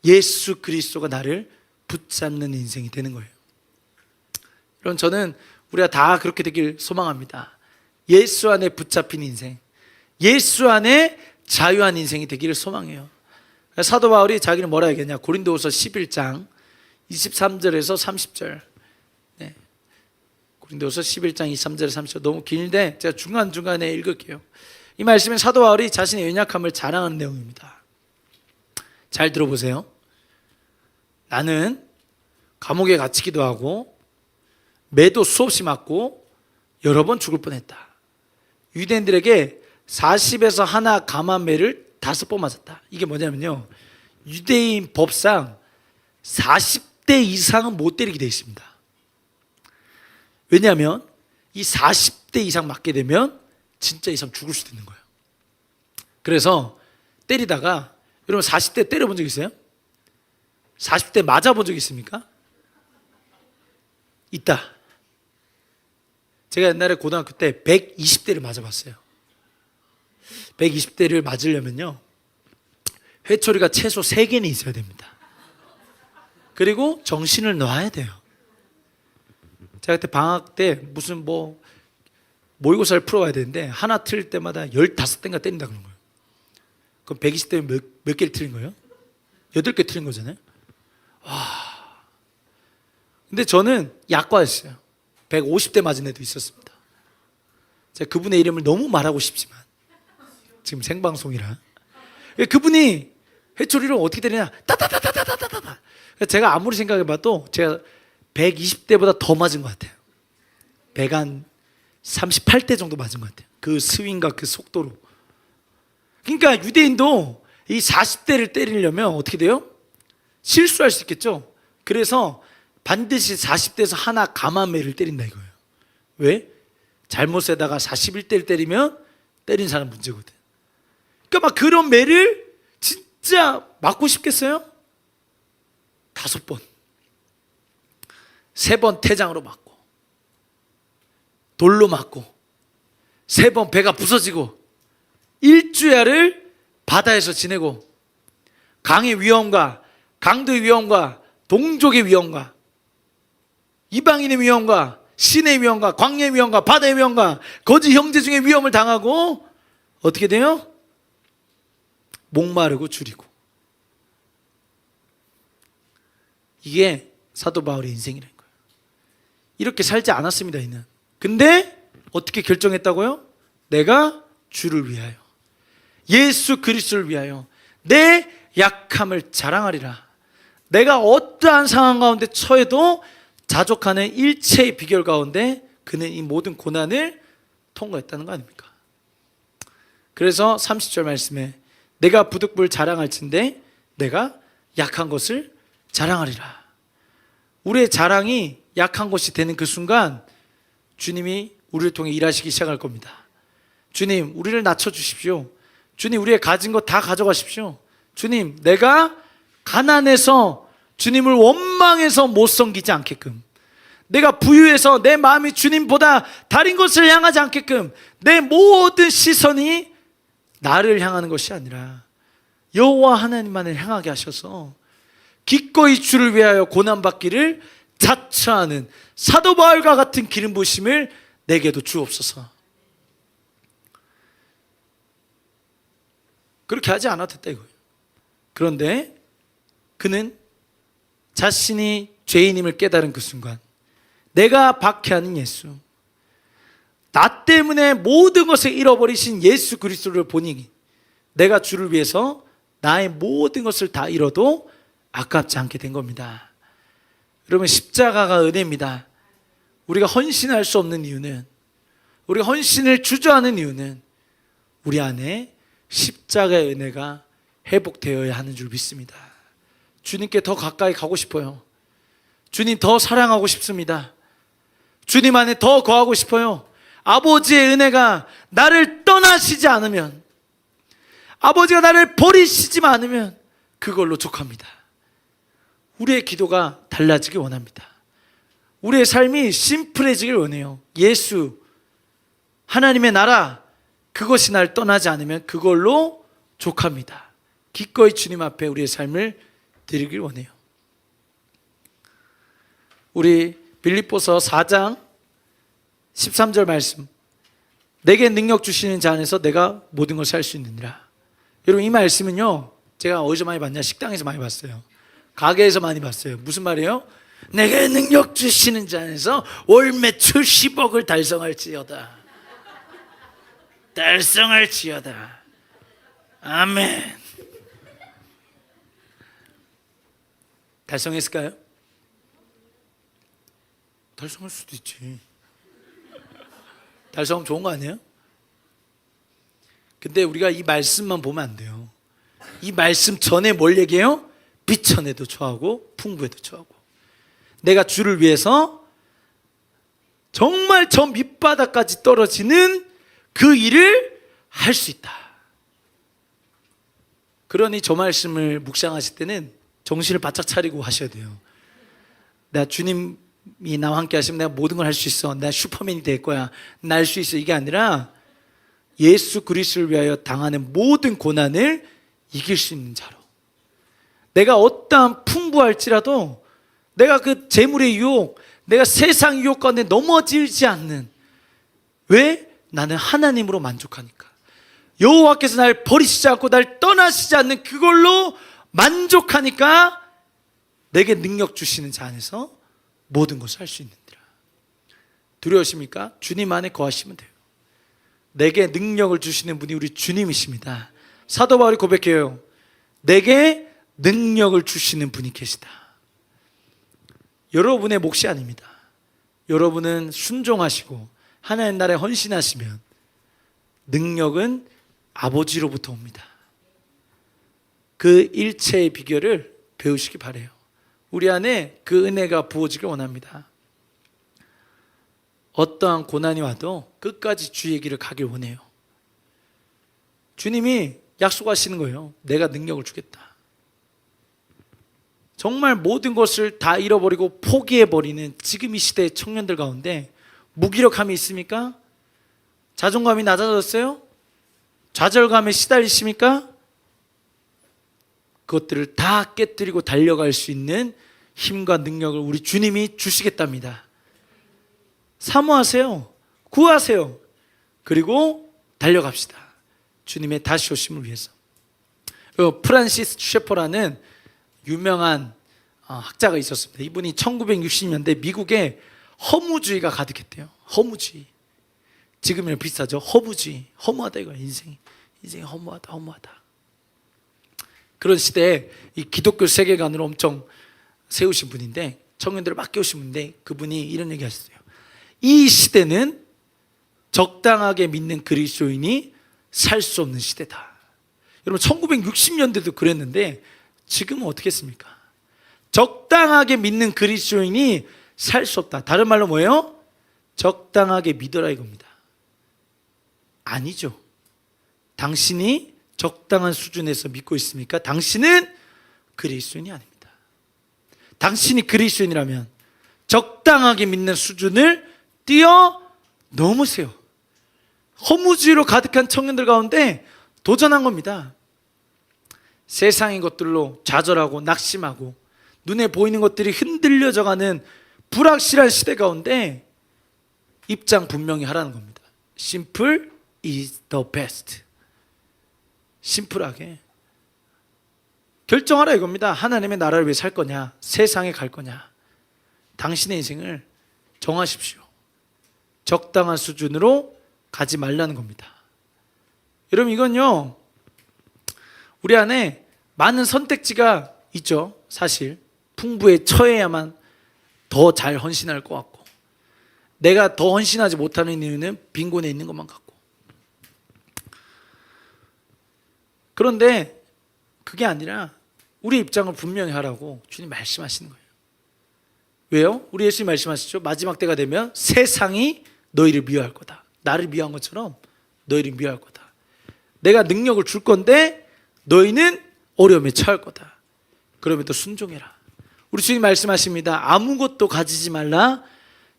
예수 그리스도가 나를 붙잡는 인생이 되는 거예요. 여러분, 저는 우리가 다 그렇게 되길 소망합니다. 예수 안에 붙잡힌 인생, 예수 안에 자유한 인생이 되기를 소망해요. 사도 바울이 자기는 뭐라 얘기했냐? 고린도후서 11장 23절에서 30절. 네. 고린도후서 11장 23절에서 30절. 너무 긴데 제가 중간중간에 읽을게요. 이 말씀은 사도 바울이 자신의 연약함을 자랑하는 내용입니다. 잘 들어보세요. 나는 감옥에 갇히기도 하고 매도 수없이 맞고 여러 번 죽을 뻔했다. 유대인들에게 40에서 하나 감한매를 5번 맞았다. 이게 뭐냐면요, 유대인 법상 40대 이상은 못 때리게 되어 있습니다. 왜냐하면 이 40대 이상 맞게 되면 진짜 이 사람 죽을 수도 있는 거예요. 그래서 때리다가, 여러분 40대 때려본 적 있어요? 40대 맞아본 적 있습니까? 있다. 제가 옛날에 고등학교 때 120대를 맞아봤어요. 120대를 맞으려면요, 회초리가 최소 3개는 있어야 됩니다. 그리고 정신을 놔야 돼요. 제가 그때 방학 때 무슨 모의고사를 풀어와야 되는데 하나 틀릴 때마다 15대인가 때린다 그런 거예요. 그럼 120대면 몇 개를 틀린 거예요? 8개 틀린 거잖아요. 와. 근데 저는 약과였어요. 150대 맞은 애도 있었습니다. 제가 그분의 이름을 너무 말하고 싶지만 지금 생방송이라, 그분이 회초리를 어떻게 때리냐, 따다다다다다다다. 제가 아무리 생각해봐도 제가 120대보다 더 맞은 것 같아요. 138대 정도 맞은 것 같아요. 그 스윙과 그 속도로. 그러니까 유대인도 이 40대를 때리려면 어떻게 돼요? 실수할 수 있겠죠. 그래서 반드시 40대에서 하나 감한매를 때린다 이거예요. 왜? 잘못에다가 41대를 때리면 때린 사람 문제거든. 그러니까 막 그런 매를 진짜 맞고 싶겠어요? 5번, 3번 태장으로 맞고, 돌로 맞고, 3번 배가 부서지고, 일주야를 바다에서 지내고, 강의 위험과 강도의 위험과 동족의 위험과 이방인의 위험과 신의 위험과 광야의 위험과 바다의 위험과 거짓 형제 중에 위험을 당하고 어떻게 돼요? 목마르고 줄이고. 이게 사도 바울의 인생이라는 거예요. 이렇게 살지 않았습니다, 이는. 근데 어떻게 결정했다고요? 내가 주를 위하여, 예수 그리스도를 위하여 내 약함을 자랑하리라. 내가 어떠한 상황 가운데 처해도 자족하는 일체의 비결 가운데 그는 이 모든 고난을 통과했다는 거 아닙니까? 그래서 30절 말씀에 내가 부득불 자랑할진대 내가 약한 것을 자랑하리라. 우리의 자랑이 약한 것이 되는 그 순간 주님이 우리를 통해 일하시기 시작할 겁니다. 주님, 우리를 낮춰주십시오. 주님, 우리의 가진 것 다 가져가십시오. 주님, 내가 가난해서 주님을 원망해서 못 섬기지 않게끔, 내가 부유해서 내 마음이 주님보다 다른 것을 향하지 않게끔 내 모든 시선이 나를 향하는 것이 아니라 여호와 하나님만을 향하게 하셔서 기꺼이 주를 위하여 고난받기를 자처하는 사도 바울과 같은 기름 부으심을 내게도 주옵소서. 그렇게 하지 않아도 됐다 이거예요. 그런데 그는 자신이 죄인임을 깨달은 그 순간, 내가 박해하는 예수, 나 때문에 모든 것을 잃어버리신 예수 그리스도를 보니 내가 주를 위해서 나의 모든 것을 다 잃어도 아깝지 않게 된 겁니다. 여러분, 십자가가 은혜입니다. 우리가 헌신할 수 없는 이유는, 우리가 헌신을 주저하는 이유는 우리 안에 십자가의 은혜가 회복되어야 하는 줄 믿습니다. 주님께 더 가까이 가고 싶어요. 주님 더 사랑하고 싶습니다. 주님 안에 더 거하고 싶어요. 아버지의 은혜가 나를 떠나시지 않으면, 아버지가 나를 버리시지 않으면 그걸로 족합니다. 우리의 기도가 달라지길 원합니다. 우리의 삶이 심플해지길 원해요. 예수, 하나님의 나라, 그것이 날 떠나지 않으면 그걸로 족합니다. 기꺼이 주님 앞에 우리의 삶을 드리길 원해요. 우리 빌립보서 4장 13절 말씀, 내게 능력 주시는 자 안에서 내가 모든 것을 할 수 있느니라. 여러분, 이 말씀은요, 제가 어디서 많이 봤냐? 식당에서 많이 봤어요. 가게에서 많이 봤어요. 무슨 말이에요? 내게 능력 주시는 자 안에서 월 매출 10억을 달성할지어다. 달성할지어다. 아멘. 달성했을까요? 달성할 수도 있지. 달성하면 좋은 거 아니에요? 근데 우리가 이 말씀만 보면 안 돼요. 이 말씀 전에 뭘 얘기해요? 비천에도 처하고 풍부에도 처하고, 내가 주를 위해서 정말 저 밑바닥까지 떨어지는 그 일을 할 수 있다. 그러니 저 말씀을 묵상하실 때는 정신을 바짝 차리고 하셔야 돼요. 내가 주님이 나와 함께 하시면 내가 모든 걸 할 수 있어, 내가 슈퍼맨이 될 거야, 날 수 있어, 이게 아니라 예수 그리스도를 위하여 당하는 모든 고난을 이길 수 있는 자로, 내가 어떠한 풍부할지라도 내가 그 재물의 유혹, 내가 세상 유혹 가운데 넘어지지 않는, 왜? 나는 하나님으로 만족하니까, 여호와께서 날 버리시지 않고 날 떠나시지 않는 그걸로 만족하니까 내게 능력 주시는 자 안에서 모든 것을 할 수 있느니라. 두려우십니까? 주님 안에 거하시면 돼요. 내게 능력을 주시는 분이 우리 주님이십니다. 사도 바울이 고백해요. 내게 능력을 주시는 분이 계시다. 여러분의 몫이 아닙니다. 여러분은 순종하시고 하나님 나라에 헌신하시면 능력은 아버지로부터 옵니다. 그 일체의 비결을 배우시기 바라요. 우리 안에 그 은혜가 부어지길 원합니다. 어떠한 고난이 와도 끝까지 주의 길을 가길 원해요. 주님이 약속하시는 거예요. 내가 능력을 주겠다. 정말 모든 것을 다 잃어버리고 포기해버리는 지금 이 시대의 청년들 가운데 무기력함이 있습니까? 자존감이 낮아졌어요? 좌절감에 시달리십니까? 그것들을 다 깨뜨리고 달려갈 수 있는 힘과 능력을 우리 주님이 주시겠답니다. 사모하세요. 구하세요. 그리고 달려갑시다. 주님의 다시 오심을 위해서. 프란시스 셰퍼라는 유명한 학자가 있었습니다. 이분이 1960년대 미국에 허무주의가 가득했대요. 허무주의. 지금이랑 비슷하죠. 허무주의. 허무하다 이거야. 인생이 허무하다. 그런 시대에 이 기독교 세계관으로 엄청 세우신 분인데, 청년들을 맡겨오신 분인데, 그분이 이런 얘기 하셨어요. 이 시대는 적당하게 믿는 그리스도인이 살 수 없는 시대다. 여러분 1960년대도 그랬는데 지금은 어떻겠습니까? 적당하게 믿는 그리스도인이 살 수 없다. 다른 말로 뭐예요? 적당하게 믿어라 이겁니다. 아니죠. 당신이 적당한 수준에서 믿고 있습니까? 당신은 그리스도인이 아닙니다. 당신이 그리스도인이라면 적당하게 믿는 수준을 뛰어넘으세요. 허무주의로 가득한 청년들 가운데 도전한 겁니다. 세상의 것들로 좌절하고 낙심하고 눈에 보이는 것들이 흔들려져가는 불확실한 시대 가운데 입장 분명히 하라는 겁니다. Simple is the best. 심플하게 결정하라 이겁니다. 하나님의 나라를 위해 살 거냐, 세상에 갈 거냐. 당신의 인생을 정하십시오. 적당한 수준으로 가지 말라는 겁니다. 여러분 이건요, 우리 안에 많은 선택지가 있죠. 사실 풍부에 처해야만 더 잘 헌신할 것 같고, 내가 더 헌신하지 못하는 이유는 빈곤에 있는 것만 같고. 그런데 그게 아니라 우리 입장을 분명히 하라고 주님 말씀하시는 거예요. 왜요? 우리 예수님 말씀하시죠. 마지막 때가 되면 세상이 너희를 미워할 거다. 나를 미워한 것처럼 너희를 미워할 거다. 내가 능력을 줄 건데 너희는 어려움에 처할 거다. 그럼에도 순종해라. 우리 주님 말씀하십니다. 아무것도 가지지 말라.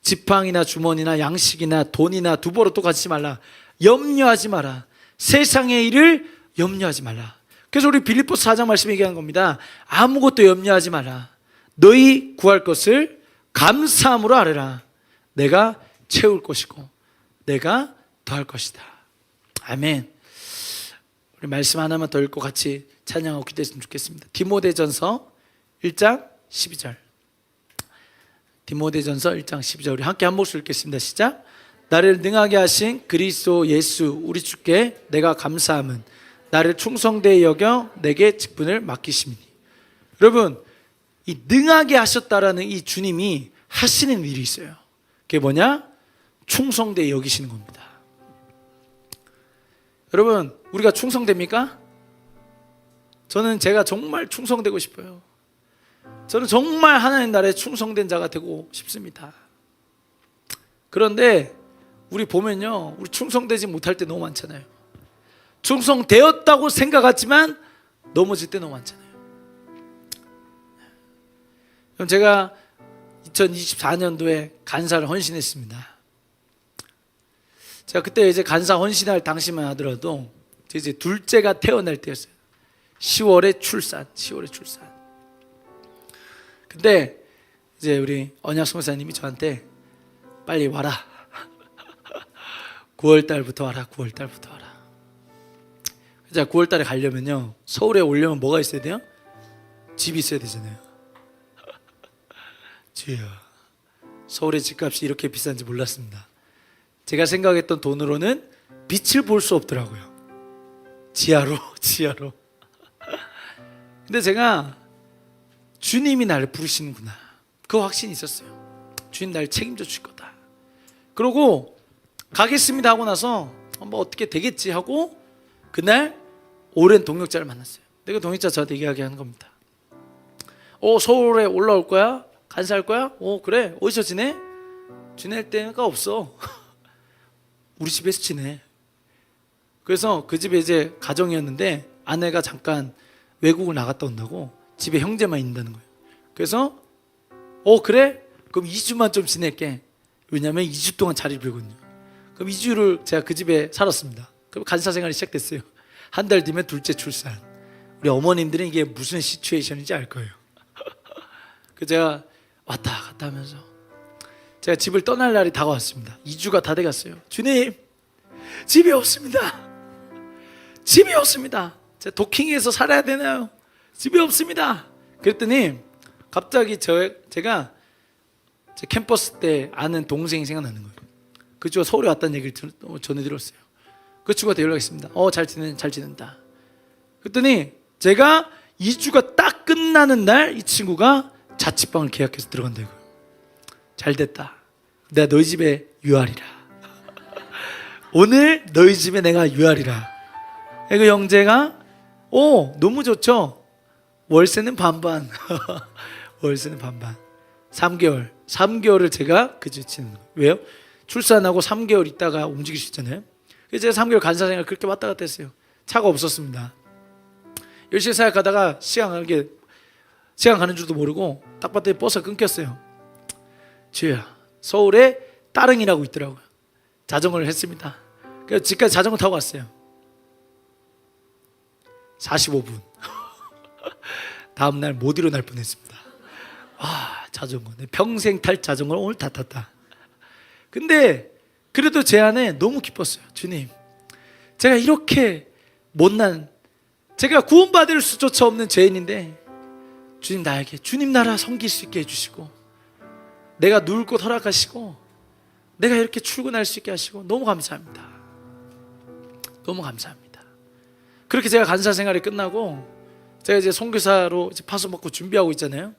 지팡이나 주머니나 양식이나 돈이나 두보로도 가지지 말라. 염려하지 마라. 세상의 일을 염려하지 말라. 그래서 우리 빌립보서 4장 말씀 얘기하는 겁니다. 아무것도 염려하지 마라. 너희 구할 것을 감사함으로 아뢰라. 내가 채울 것이고 내가 더할 것이다. 아멘. 우리 말씀 하나만 더 읽고 같이 찬양하고 기도했으면 좋겠습니다. 디모데전서 1장 12절. 디모데전서 1장 12절. 우리 함께 한 목소리 읽겠습니다. 시작. 나를 능하게 하신 그리스도 예수 우리 주께 내가 감사함은 나를 충성되이 여겨 내게 직분을 맡기심이니. 여러분, 이 능하게 하셨다라는 이 주님이 하시는 일이 있어요. 그게 뭐냐? 충성되이 여기시는 겁니다. 여러분, 우리가 충성됩니까? 저는 제가 정말 충성되고 싶어요. 저는 정말 하나님 나라에 충성된 자가 되고 싶습니다. 그런데 우리 보면요, 우리 충성되지 못할 때 너무 많잖아요. 충성되었다고 생각하지만 넘어질 때 너무 많잖아요. 그럼 제가 2024년도에 간사를 헌신했습니다. 제가 그때 이제 간사 헌신할 당시만 하더라도 이제 둘째가 태어날 때였어요. 10월에 출산. 근데 이제 우리 언약 성사님이 저한테 빨리 와라. 9월 달부터 와라. 9월 달부터 와라. 자, 9월 달에 가려면요, 서울에 오려면 뭐가 있어야 돼요? 집이 있어야 되잖아요. 주여, 서울의 집값이 이렇게 비싼지 몰랐습니다. 제가 생각했던 돈으로는 빛을 볼 수 없더라고요. 지하로. 근데 제가 주님이 나를 부르시는구나, 그 확신이 있었어요. 주님 나를 책임져 줄 거다. 그러고 가겠습니다 하고 나서 뭐 어떻게 되겠지 하고 그날 오랜 동역자를 만났어요. 내가 동역자 저한테 이야기하는 겁니다. 서울에 올라올 거야? 간사할 거야? 그래. 어디서 지내? 지낼 데가 없어. 우리 집에서 지내. 그래서 그 집에 이제 가정이었는데 아내가 잠깐 외국을 나갔다 온다고 집에 형제만 있는다는 거예요. 그래서 그래? 그럼 2주만 좀 지낼게. 왜냐면 2주 동안 자리를 비거든요. 그럼 2주를 제가 그 집에 살았습니다. 그럼 간사 생활이 시작됐어요. 한 달 뒤면 둘째 출산. 우리 어머님들은 이게 무슨 시츄에이션인지 알 거예요. 그래서 제가 왔다 갔다 하면서 제가 집을 떠날 날이 다가왔습니다. 2주가 다 돼갔어요. 주님, 집이 없습니다. 집이 없습니다. 제가 도킹에서 살아야 되나요? 집이 없습니다. 그랬더니 갑자기 제가 제 캠퍼스 때 아는 동생이 생각나는 거예요. 그 친구가 서울에 왔다는 얘기를 전해들었어요. 그 친구한테 연락했습니다. 잘 지낸다. 그랬더니 제가 2주가 딱 끝나는 날 이 친구가 자취방을 계약해서 들어간다고요. 잘 됐다. 내가 너희 집에 유알이라. 오늘 너희 집에 내가 유알이라. 그 형제가 너무 좋죠. 월세는 반반. 월세는 반반. 3개월을 제가 그 집 치는 거예요. 왜요? 출산하고 3개월 있다가 움직일 수 있잖아요. 그래서 제가 3개월 간사생활 그렇게 왔다 갔다 했어요. 차가 없었습니다. 열심히 생각하다가 시간 가는 줄도 모르고 딱 봤더니 버스가 끊겼어요. 주야, 서울에 따릉이라고 있더라고요. 자전거를 했습니다. 그래서 집까지 자전거 타고 갔어요. 45분. 다음날 못 일어날 뻔했습니다. 자전거 평생 탈 자전거를 오늘 다 탔다. 근데 그래도 제 안에 너무 기뻤어요. 주님, 제가 이렇게 못난, 제가 구원받을 수조차 없는 죄인인데 주님 나에게 주님 나라 섬길 수 있게 해주시고, 내가 누울 곳 허락하시고, 내가 이렇게 출근할 수 있게 하시고, 너무 감사합니다. 너무 감사합니다. 그렇게 제가 간사 생활이 끝나고 제가 이제 선교사로 이제 파수 먹고 준비하고 있잖아요.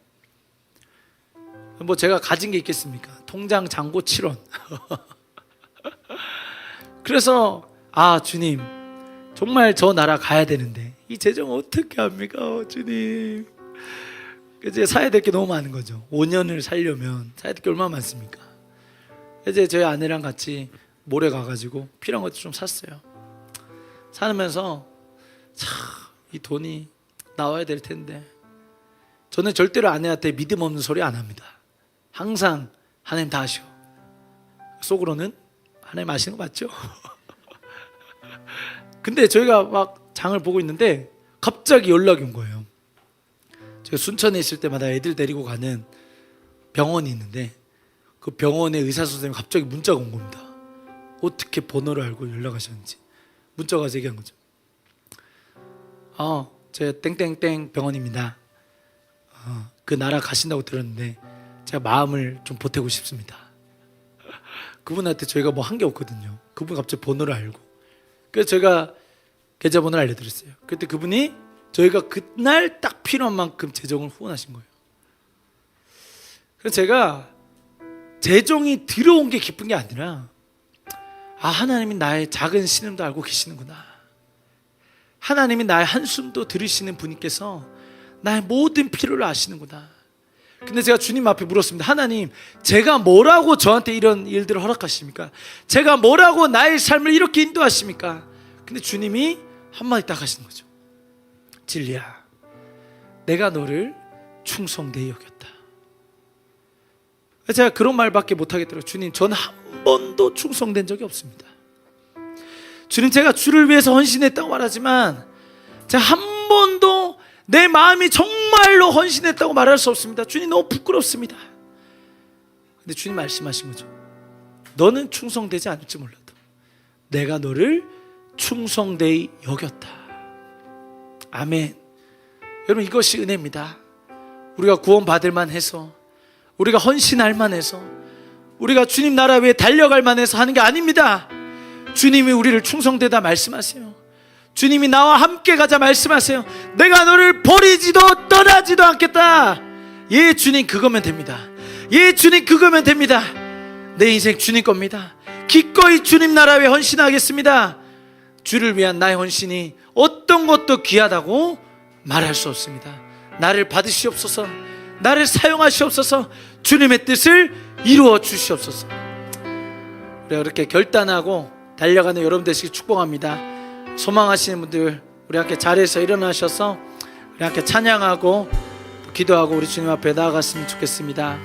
뭐 제가 가진 게 있겠습니까? 통장 잔고 7원. 그래서 주님, 정말 저 나라 가야 되는데 이 재정 어떻게 합니까? 주님. 이제 사야 될 게 너무 많은 거죠. 5년을 살려면 사야 될 게 얼마나 많습니까? 이제 저희 아내랑 같이 모레 가가지고 필요한 것도 좀 샀어요. 사면서 이 돈이 나와야 될 텐데, 저는 절대로 아내한테 믿음 없는 소리 안 합니다. 항상 하나님 다 하시오. 속으로는 하나님 아시는 거 맞죠? 근데 저희가 막 장을 보고 있는데 갑자기 연락이 온 거예요. 제가 순천에 있을 때마다 애들 데리고 가는 병원이 있는데 그 병원의 의사 선생님이 갑자기 문자가 온 겁니다. 어떻게 번호를 알고 연락하셨는지 문자가 와서 얘기한 거죠. 제가 땡땡땡 병원입니다. 그 나라 가신다고 들었는데 제가 마음을 좀 보태고 싶습니다. 그분한테 저희가 뭐 한 게 없거든요. 그분 갑자기 번호를 알고, 그래서 제가 계좌번호를 알려드렸어요. 그때 그분이 저희가 그날 딱 필요한 만큼 재정을 후원하신 거예요. 그래서 제가 재정이 들어온 게 기쁜 게 아니라, 하나님이 나의 작은 신음도 알고 계시는구나. 하나님이 나의 한숨도 들으시는 분께서 나의 모든 필요를 아시는구나. 근데 제가 주님 앞에 물었습니다. 하나님, 제가 뭐라고 저한테 이런 일들을 허락하십니까? 제가 뭐라고 나의 삶을 이렇게 인도하십니까? 근데 주님이 한마디 딱 하시는 거죠. 진리야, 내가 너를 충성되이 여겼다. 제가 그런 말밖에 못하겠더라고요. 주님, 저는 한 번도 충성된 적이 없습니다. 주님, 제가 주를 위해서 헌신했다고 말하지만 제가 한 번도 내 마음이 정말로 헌신했다고 말할 수 없습니다. 주님, 너무 부끄럽습니다. 근데 주님 말씀하신 거죠. 너는 충성되지 않을지 몰라도 내가 너를 충성되이 여겼다. 아멘. 여러분, 이것이 은혜입니다. 우리가 구원받을 만해서, 우리가 헌신할 만해서, 우리가 주님 나라 위에 달려갈 만해서 하는 게 아닙니다. 주님이 우리를 충성되다 말씀하세요. 주님이 나와 함께 가자 말씀하세요. 내가 너를 버리지도 떠나지도 않겠다. 예, 주님, 그거면 됩니다. 예, 주님, 그거면 됩니다. 내 인생 주님 겁니다. 기꺼이 주님 나라 위에 헌신하겠습니다. 주를 위한 나의 헌신이 어떤 것도 귀하다고 말할 수 없습니다. 나를 받으시옵소서. 나를 사용하시옵소서. 주님의 뜻을 이루어 주시옵소서. 우리가 그렇게 결단하고 달려가는 여러분 되시길 축복합니다. 소망하시는 분들, 우리 함께 자리에서 일어나셔서 우리 함께 찬양하고 기도하고 우리 주님 앞에 나아갔으면 좋겠습니다.